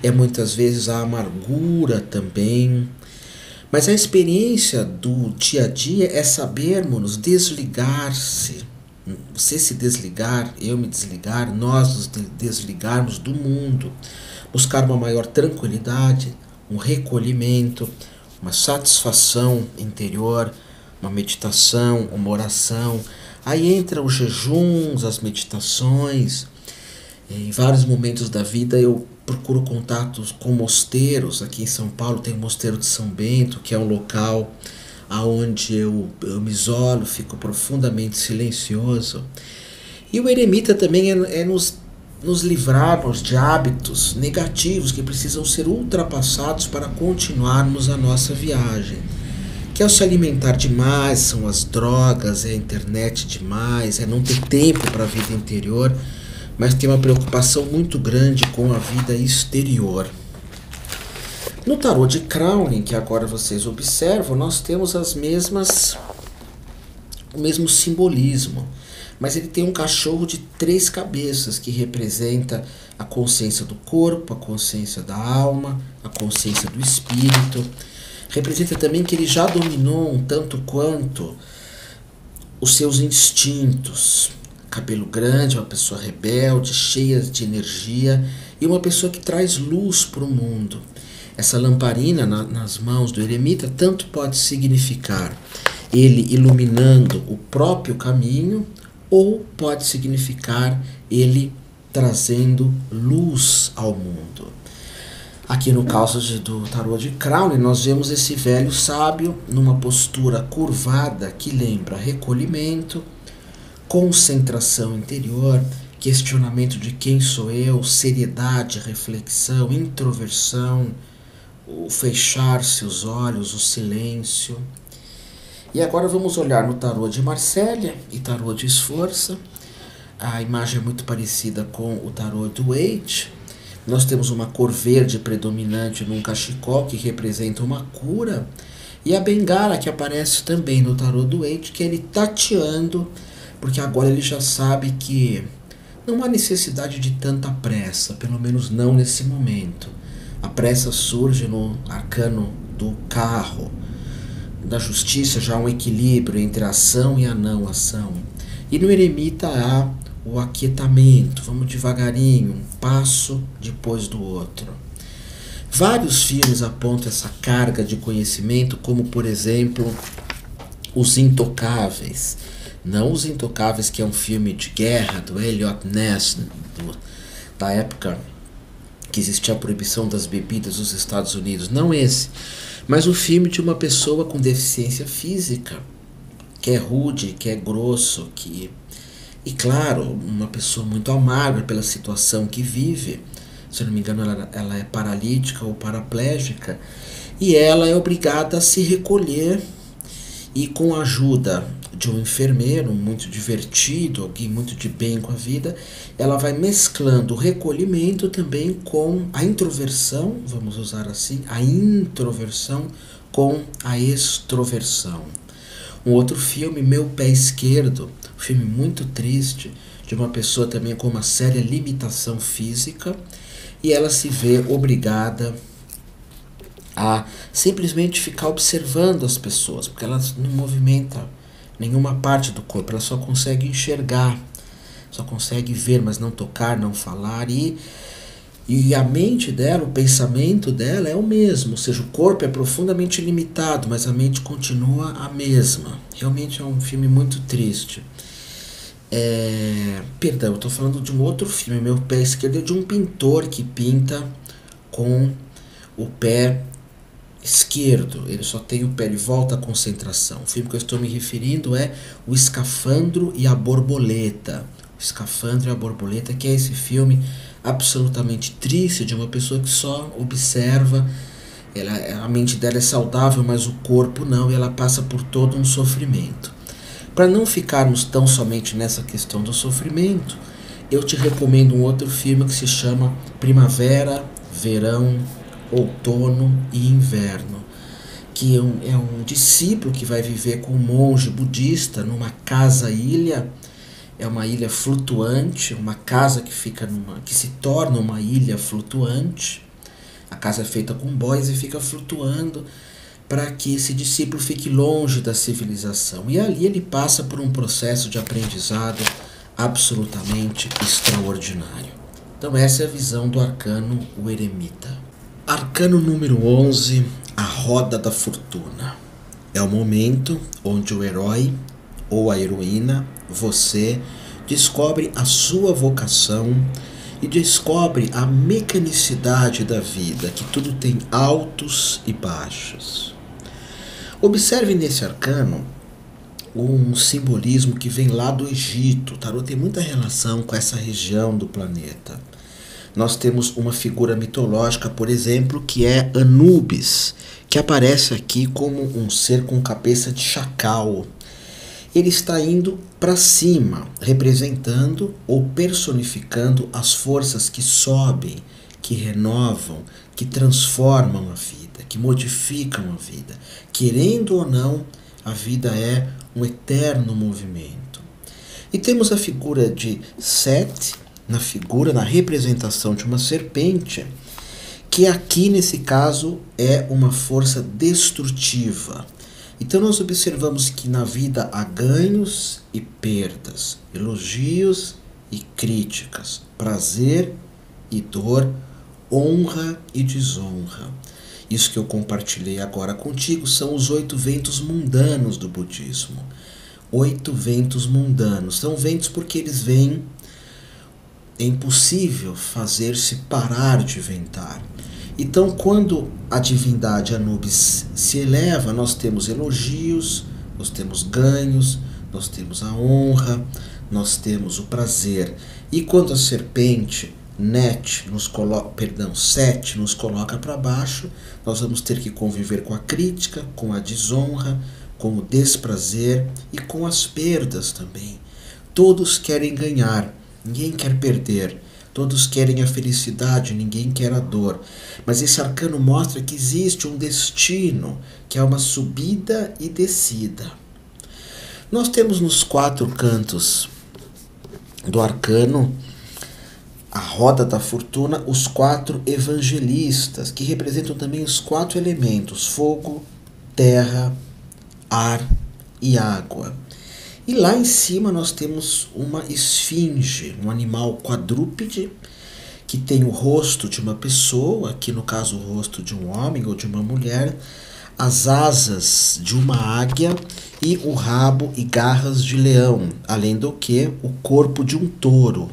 É muitas vezes a amargura também. Mas a experiência do dia a dia é sabermos desligar-se. Você se desligar, eu me desligar, nós nos desligarmos do mundo. Buscar uma maior tranquilidade, um recolhimento, uma satisfação interior, uma meditação, uma oração. Aí entra os jejuns, as meditações. Em vários momentos da vida eu procuro contatos com mosteiros. Aqui em São Paulo tem o Mosteiro de São Bento, que é um local onde eu me isolo, fico profundamente silencioso. E o eremita também é nos livrarmos de hábitos negativos que precisam ser ultrapassados para continuarmos a nossa viagem. Que é o se alimentar demais, são as drogas, é a internet demais, é não ter tempo para a vida interior, mas tem uma preocupação muito grande com a vida exterior. No tarô de Crowley, que agora vocês observam, nós temos o mesmo simbolismo, mas ele tem um cachorro de 3 cabeças que representa a consciência do corpo, a consciência da alma, a consciência do espírito. Representa também que ele já dominou um tanto quanto os seus instintos. Cabelo grande, uma pessoa rebelde, cheia de energia e uma pessoa que traz luz para o mundo. Essa lamparina nas mãos do eremita tanto pode significar ele iluminando o próprio caminho, ou pode significar ele trazendo luz ao mundo. Aqui no caso do tarô de Crowley, nós vemos esse velho sábio numa postura curvada que lembra recolhimento, concentração interior, questionamento de quem sou eu, seriedade, reflexão, introversão, o fechar-se os olhos, o silêncio. E agora vamos olhar no tarô de Marsella e tarô de Esforça. A imagem é muito parecida com o tarô do Waite. Nós temos uma cor verde predominante num cachecol que representa uma cura. E a bengala que aparece também no tarô do Waite, que é ele tateando, porque agora ele já sabe que não há necessidade de tanta pressa, pelo menos não nesse momento. A pressa surge no arcano do carro. Da justiça já há um equilíbrio entre a ação e a não ação. E no eremita há o aquietamento, vamos devagarinho, um passo depois do outro. Vários filmes apontam essa carga de conhecimento, como por exemplo Os Intocáveis. Não Os Intocáveis, que é um filme de guerra do Eliot Ness, da época que existia a proibição das bebidas nos Estados Unidos, não esse, mas o filme de uma pessoa com deficiência física, que é rude, que é grosso, e claro, uma pessoa muito amarga pela situação que vive. Se eu não me engano, ela é paralítica ou paraplégica, e ela é obrigada a se recolher, e com a ajuda de um enfermeiro muito divertido, alguém muito de bem com a vida, ela vai mesclando o recolhimento também com a introversão, vamos usar assim, a introversão com a extroversão. Um outro filme, Meu Pé Esquerdo, um filme muito triste, de uma pessoa também com uma séria limitação física, e ela se vê obrigada a simplesmente ficar observando as pessoas, porque ela não movimenta nenhuma parte do corpo, ela só consegue enxergar, só consegue ver, mas não tocar, não falar, e a mente dela, o pensamento dela é o mesmo, ou seja, o corpo é profundamente limitado, mas a mente continua a mesma. Realmente é um filme muito triste. Perdão, eu estou falando de um outro filme. Meu pé esquerdo é de um pintor que pinta com o pé esquerdo. Ele só tem o pé, ele volta à concentração. O filme que eu estou me referindo é O Escafandro e a Borboleta. O Escafandro e a Borboleta, que é esse filme absolutamente triste de uma pessoa que só observa. A mente dela é saudável, mas o corpo não, e ela passa por todo um sofrimento. Para não ficarmos tão somente nessa questão do sofrimento, eu te recomendo um outro filme que se chama Primavera, Verão, Outono e Inverno, que é um discípulo que vai viver com um monge budista numa casa-ilha. É uma ilha flutuante, uma casa que se torna uma ilha flutuante. A casa é feita com bois e fica flutuando para que esse discípulo fique longe da civilização. E ali ele passa por um processo de aprendizado absolutamente extraordinário. Então essa é a visão do arcano o eremita. Arcano número 11, a roda da fortuna. É o momento onde o herói ou a heroína, você, descobre a sua vocação e descobre a mecanicidade da vida, que tudo tem altos e baixos. Observe nesse arcano um simbolismo que vem lá do Egito. O tarô tem muita relação com essa região do planeta. Nós temos uma figura mitológica, por exemplo, que é Anubis, que aparece aqui como um ser com cabeça de chacal. Ele está indo para cima, representando ou personificando as forças que sobem, que renovam, que transformam a vida, que modificam a vida. Querendo ou não, a vida é um eterno movimento. E temos a figura de Set, na representação de uma serpente, que aqui nesse caso é uma força destrutiva. Então nós observamos que na vida há ganhos e perdas, elogios e críticas, prazer e dor, honra e desonra. Isso que eu compartilhei agora contigo são os 8 ventos mundanos do budismo. 8 ventos mundanos. São ventos porque eles vêm. É impossível fazer-se parar de ventar. Então, quando a divindade Anubis se eleva, nós temos elogios, nós temos ganhos, nós temos a honra, nós temos o prazer. E quando a serpente Set nos coloca para baixo, nós vamos ter que conviver com a crítica, com a desonra, com o desprazer e com as perdas também. Todos querem ganhar, ninguém quer perder. Todos querem a felicidade, ninguém quer a dor. Mas esse arcano mostra que existe um destino, que é uma subida e descida. Nós temos nos 4 cantos do arcano, a roda da fortuna, os 4 evangelistas, que representam também os 4 elementos: fogo, terra, ar e água. E lá em cima nós temos uma esfinge, um animal quadrúpede, que tem o rosto de uma pessoa, aqui no caso o rosto de um homem ou de uma mulher, as asas de uma águia e o rabo e garras de leão, além do que o corpo de um touro.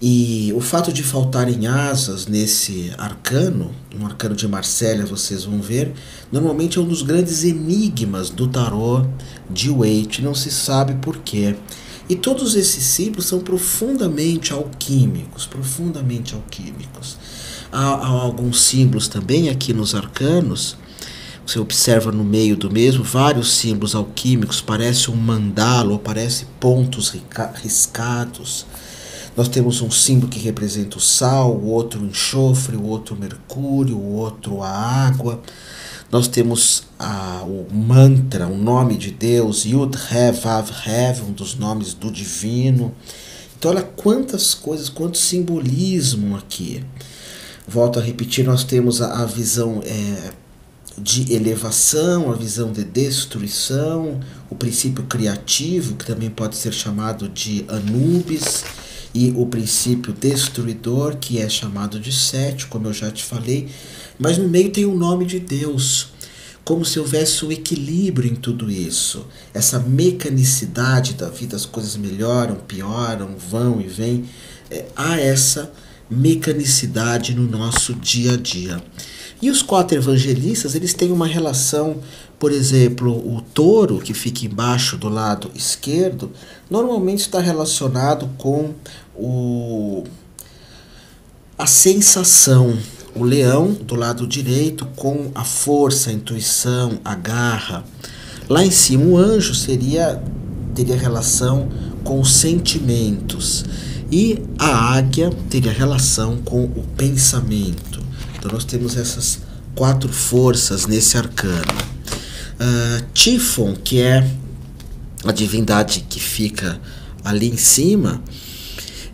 E o fato de faltarem asas nesse arcano, um arcano de Marsella, vocês vão ver, normalmente é um dos grandes enigmas do tarô de Waite, não se sabe por quê. E todos esses símbolos são profundamente alquímicos, profundamente alquímicos. Há alguns símbolos também aqui nos arcanos, você observa no meio do mesmo, vários símbolos alquímicos, parece um mandala ou parece pontos riscados. Nós temos um símbolo que representa o sal, o outro o enxofre, o outro o mercúrio, o outro a água. Nós temos o mantra, o nome de Deus, Yud He Vav He, um dos nomes do divino. Então olha quantas coisas, quanto simbolismo aqui. Volto a repetir, nós temos a visão de elevação, a visão de destruição, o princípio criativo, que também pode ser chamado de Anubis, e o princípio destruidor, que é chamado de Set, como eu já te falei, mas no meio tem o nome de Deus. como se houvesse um equilíbrio em tudo isso. Essa mecanicidade da vida, as coisas melhoram, pioram, vão e vêm. Há essa mecanicidade no nosso dia a dia. E os 4 evangelistas, eles têm uma relação, por exemplo, o touro, que fica embaixo do lado esquerdo, normalmente está relacionado com a sensação. O leão, do lado direito, com a força, a intuição, a garra. Lá em cima, o anjo teria relação com os sentimentos. E a águia teria relação com o pensamento. Então nós temos essas 4 forças nesse arcano. Tifon, que é a divindade que fica ali em cima,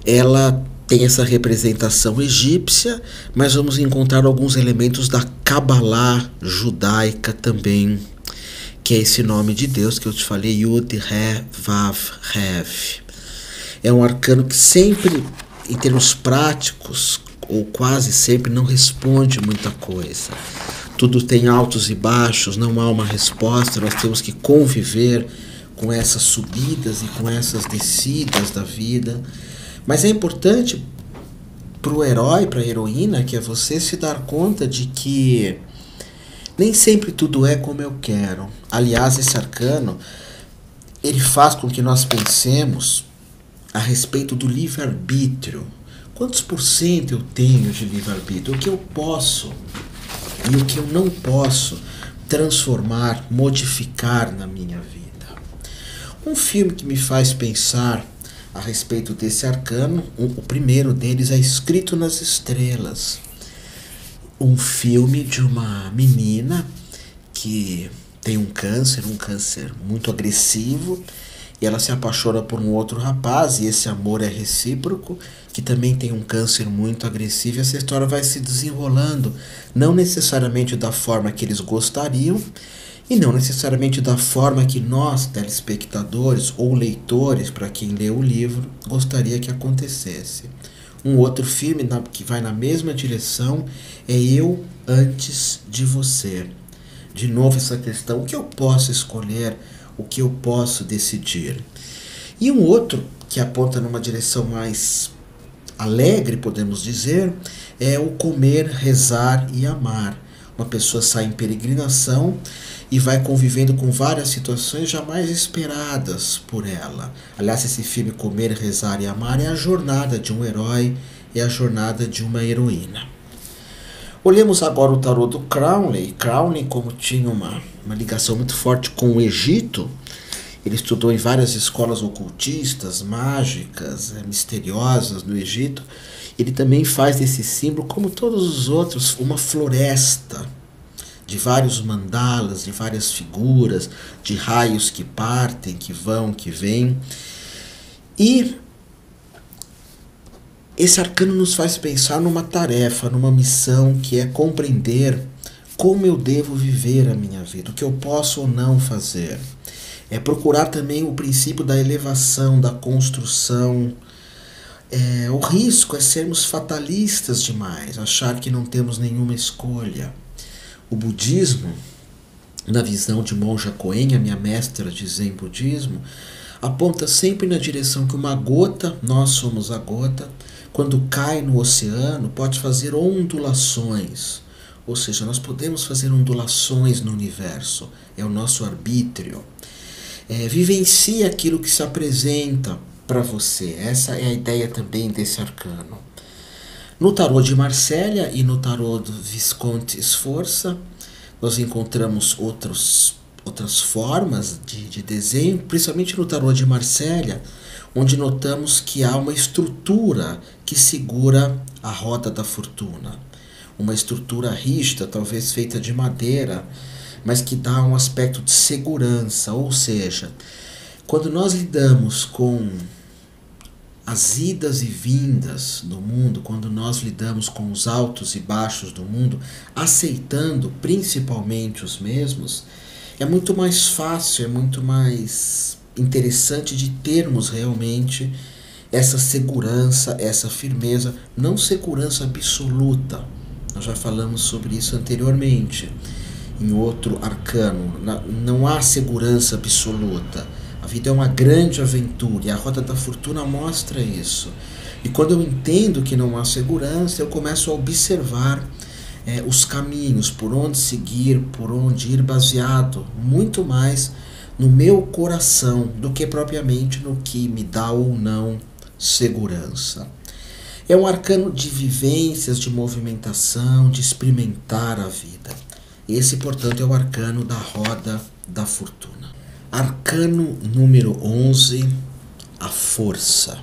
ela tem essa representação egípcia, mas vamos encontrar alguns elementos da Kabbalah judaica também, que é esse nome de Deus que eu te falei, Yud, Re, Vav, Rev. É um arcano que sempre, em termos práticos, ou quase sempre, não responde muita coisa. Tudo tem altos e baixos, não há uma resposta, nós temos que conviver com essas subidas e com essas descidas da vida. Mas é importante para o herói, para a heroína, que é você se dar conta de que nem sempre tudo é como eu quero. Aliás, esse arcano, ele faz com que nós pensemos a respeito do livre-arbítrio. Quantos % eu tenho de livre-arbítrio? O que eu posso e o que eu não posso transformar, modificar na minha vida. Um filme que me faz pensar a respeito desse arcano, o primeiro deles é Escrito nas Estrelas. Um filme de uma menina que tem um câncer muito agressivo, e ela se apaixona por um outro rapaz, e esse amor é recíproco, que também tem um câncer muito agressivo, e essa história vai se desenrolando, não necessariamente da forma que eles gostariam, e não necessariamente da forma que nós, telespectadores ou leitores, para quem lê o livro, gostaria que acontecesse. Um outro filme que vai na mesma direção é Eu Antes de Você. De novo essa questão, o que eu posso escolher, o que eu posso decidir. E um outro que aponta numa direção mais alegre, podemos dizer, é o Comer, Rezar e Amar. Uma pessoa sai em peregrinação e vai convivendo com várias situações jamais esperadas por ela. Aliás, esse filme Comer, Rezar e Amar é a jornada de um herói, é a jornada de uma heroína. Olhemos agora o tarô do Crowley. Crowley, como tinha uma ligação muito forte com o Egito, ele estudou em várias escolas ocultistas, mágicas, misteriosas no Egito. Ele também faz desse símbolo, como todos os outros, uma floresta de vários mandalas, de várias figuras, de raios que partem, que vão, que vêm. E esse arcano nos faz pensar numa tarefa, numa missão, que é compreender como eu devo viver a minha vida, o que eu posso ou não fazer. É procurar também o princípio da elevação, da construção. O risco é sermos fatalistas demais, achar que não temos nenhuma escolha. O budismo, na visão de Monja Coen, a minha mestra de Zen budismo, aponta sempre na direção que uma gota, nós somos a gota, quando cai no oceano, pode fazer ondulações. Ou seja, nós podemos fazer ondulações no universo, é o nosso arbítrio. Vivencie aquilo que se apresenta para você. Essa é a ideia também desse arcano. No tarô de Marsella e no tarô do Visconti Sforza, nós encontramos outras formas de desenho, principalmente no tarô de Marsella, onde notamos que há uma estrutura que segura a roda da fortuna. Uma estrutura rígida, talvez feita de madeira, mas que dá um aspecto de segurança. Ou seja, quando nós lidamos com as idas e vindas do mundo, quando nós lidamos com os altos e baixos do mundo, aceitando principalmente os mesmos, é muito mais fácil, é muito mais interessante de termos realmente essa segurança, essa firmeza, não segurança absoluta. Nós já falamos sobre isso anteriormente. em outro arcano. Não há segurança absoluta. A vida é uma grande aventura e a Roda da Fortuna mostra isso. E quando eu entendo que não há segurança, eu começo a observar os caminhos, por onde seguir, por onde ir, baseado muito mais no meu coração do que propriamente no que me dá ou não segurança. É um arcano de vivências, de movimentação, de experimentar a vida. Esse, portanto, é o arcano da Roda da Fortuna. Arcano número 11, a Força.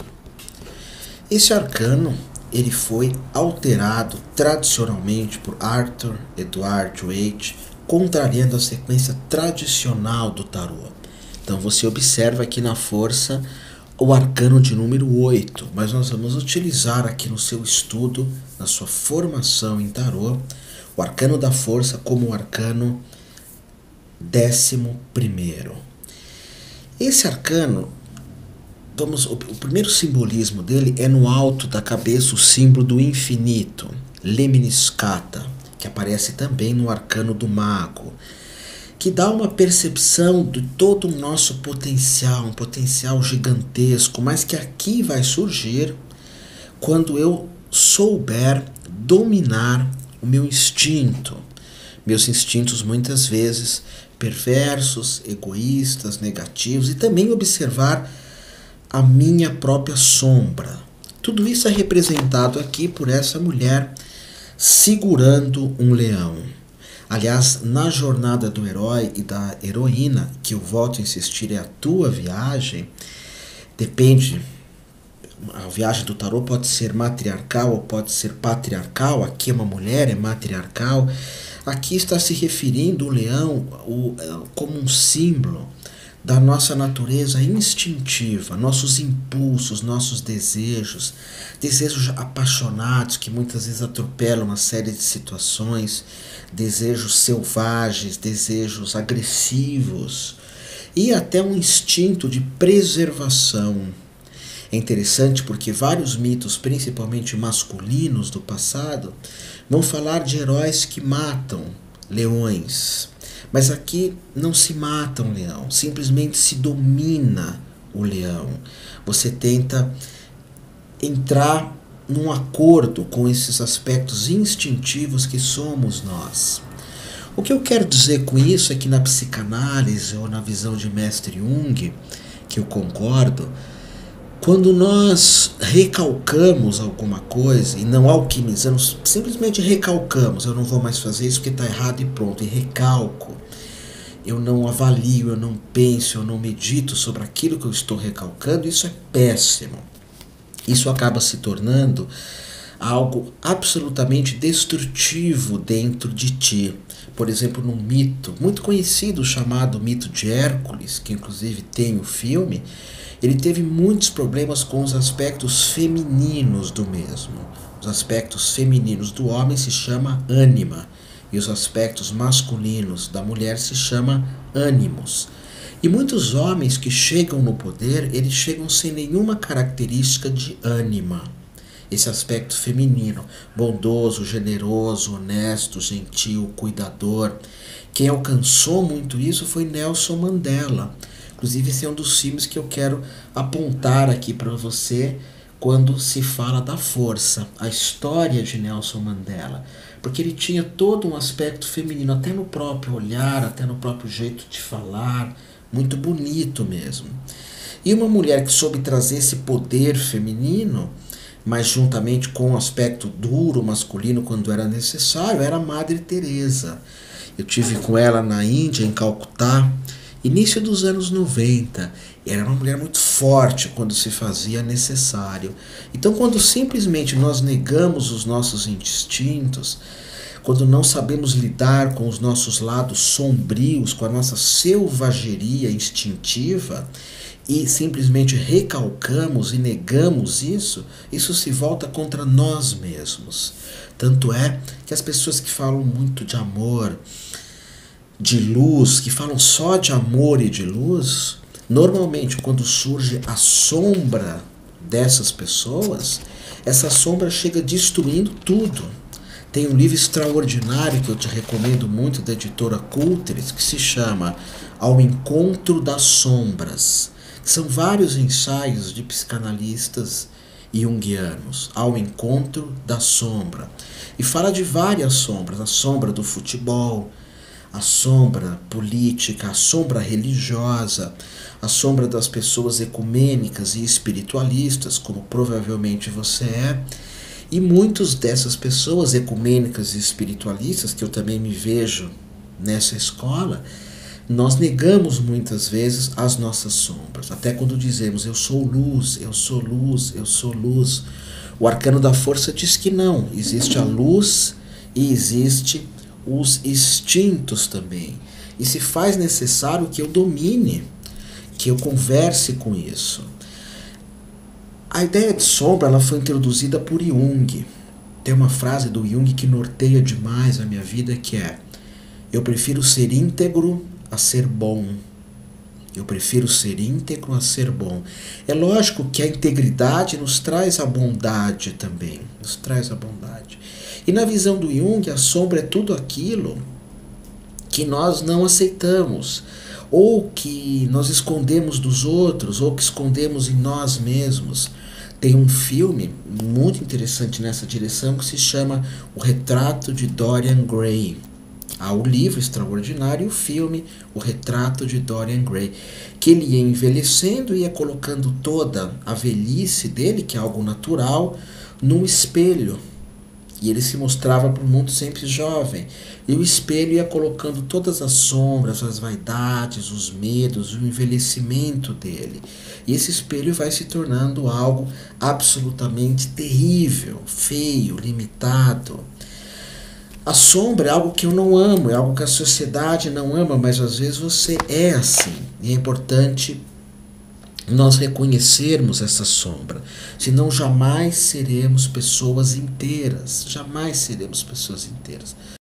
Esse arcano ele foi alterado tradicionalmente por Arthur Edward Waite, contrariando a sequência tradicional do tarô. Então você observa aqui na Força o arcano de número 8, mas nós vamos utilizar aqui no seu estudo, na sua formação em tarô, o arcano da Força como o arcano 11º. Esse arcano, o primeiro simbolismo dele é no alto da cabeça o símbolo do infinito, Lemniscata, que aparece também no arcano do mago, que dá uma percepção de todo o nosso potencial, um potencial gigantesco, mas que aqui vai surgir quando eu souber dominar o meu instinto. Meus instintos muitas vezes perversos, egoístas, negativos, e também observar a minha própria sombra. Tudo isso é representado aqui por essa mulher segurando um leão. Aliás, na jornada do herói e da heroína, que eu volto a insistir, é a tua viagem, depende, a viagem do tarô pode ser matriarcal ou pode ser patriarcal, aqui é uma mulher, é matriarcal. Aqui está se referindo o leão como um símbolo da nossa natureza instintiva, nossos impulsos, nossos desejos apaixonados que muitas vezes atropelam uma série de situações, desejos selvagens, desejos agressivos e até um instinto de preservação. É interessante porque vários mitos, principalmente masculinos do passado, vão falar de heróis que matam leões. Mas aqui não se mata um leão, simplesmente se domina o leão. Você tenta entrar num acordo com esses aspectos instintivos que somos nós. O que eu quero dizer com isso é que na psicanálise ou na visão de Mestre Jung, que eu concordo, quando nós recalcamos alguma coisa e não alquimizamos, simplesmente recalcamos, eu não vou mais fazer isso porque está errado e pronto, e recalco, eu não avalio, eu não penso, eu não medito sobre aquilo que eu estou recalcando, isso é péssimo. Isso acaba se tornando algo absolutamente destrutivo dentro de ti. Por exemplo, num mito muito conhecido chamado mito de Hércules, que inclusive tem o filme, ele teve muitos problemas com os aspectos femininos do mesmo. Os aspectos femininos do homem se chama ânima, e os aspectos masculinos da mulher se chama ânimos. E muitos homens que chegam no poder, eles chegam sem nenhuma característica de ânima. Esse aspecto feminino, bondoso, generoso, honesto, gentil, cuidador. Quem alcançou muito isso foi Nelson Mandela. Inclusive, esse é um dos filmes que eu quero apontar aqui para você quando se fala da força, a história de Nelson Mandela. Porque ele tinha todo um aspecto feminino, até no próprio olhar, até no próprio jeito de falar, muito bonito mesmo. E uma mulher que soube trazer esse poder feminino, mas juntamente com o aspecto duro masculino quando era necessário, era a Madre Teresa. Eu tive com ela na Índia, em Calcutá, início dos anos 90, era uma mulher muito forte quando se fazia necessário. Então, quando simplesmente nós negamos os nossos instintos, quando não sabemos lidar com os nossos lados sombrios, com a nossa selvageria instintiva, e simplesmente recalcamos e negamos isso, isso se volta contra nós mesmos. Tanto é que as pessoas que falam muito de amor, de luz, que falam só de amor e de luz, normalmente quando surge a sombra dessas pessoas, essa sombra chega destruindo tudo. Tem um livro extraordinário que eu te recomendo muito, da editora Coultres, que se chama Ao Encontro das Sombras. São vários ensaios de psicanalistas junguianos, ao encontro da sombra. E fala de várias sombras, a sombra do futebol, a sombra política, a sombra religiosa, a sombra das pessoas ecumênicas e espiritualistas, como provavelmente você é. E muitas dessas pessoas ecumênicas e espiritualistas, que eu também me vejo nessa escola, nós negamos muitas vezes as nossas sombras. Até quando dizemos eu sou luz, eu sou luz, eu sou luz. O arcano da força diz que não. Existe a luz e existe os instintos também. E se faz necessário que eu domine, que eu converse com isso. A ideia de sombra ela foi introduzida por Jung. Tem uma frase do Jung que norteia demais a minha vida, que é: eu prefiro ser íntegro a ser bom. Eu prefiro ser íntegro a ser bom. É lógico que a integridade nos traz a bondade também. Nos traz a bondade. E na visão do Jung, a sombra é tudo aquilo que nós não aceitamos, ou que nós escondemos dos outros, ou que escondemos em nós mesmos. Tem um filme muito interessante nessa direção que se chama O Retrato de Dorian Gray. Há o livro extraordinário e o filme O Retrato de Dorian Gray, que ele ia envelhecendo e ia colocando toda a velhice dele, que é algo natural, num espelho. E ele se mostrava para o mundo sempre jovem. E o espelho ia colocando todas as sombras, as vaidades, os medos, o envelhecimento dele. E esse espelho vai se tornando algo absolutamente terrível, feio, limitado. A sombra é algo que eu não amo, é algo que a sociedade não ama, mas às vezes você é assim. E é importante nós reconhecermos essa sombra. Senão jamais seremos pessoas inteiras. Jamais seremos pessoas inteiras.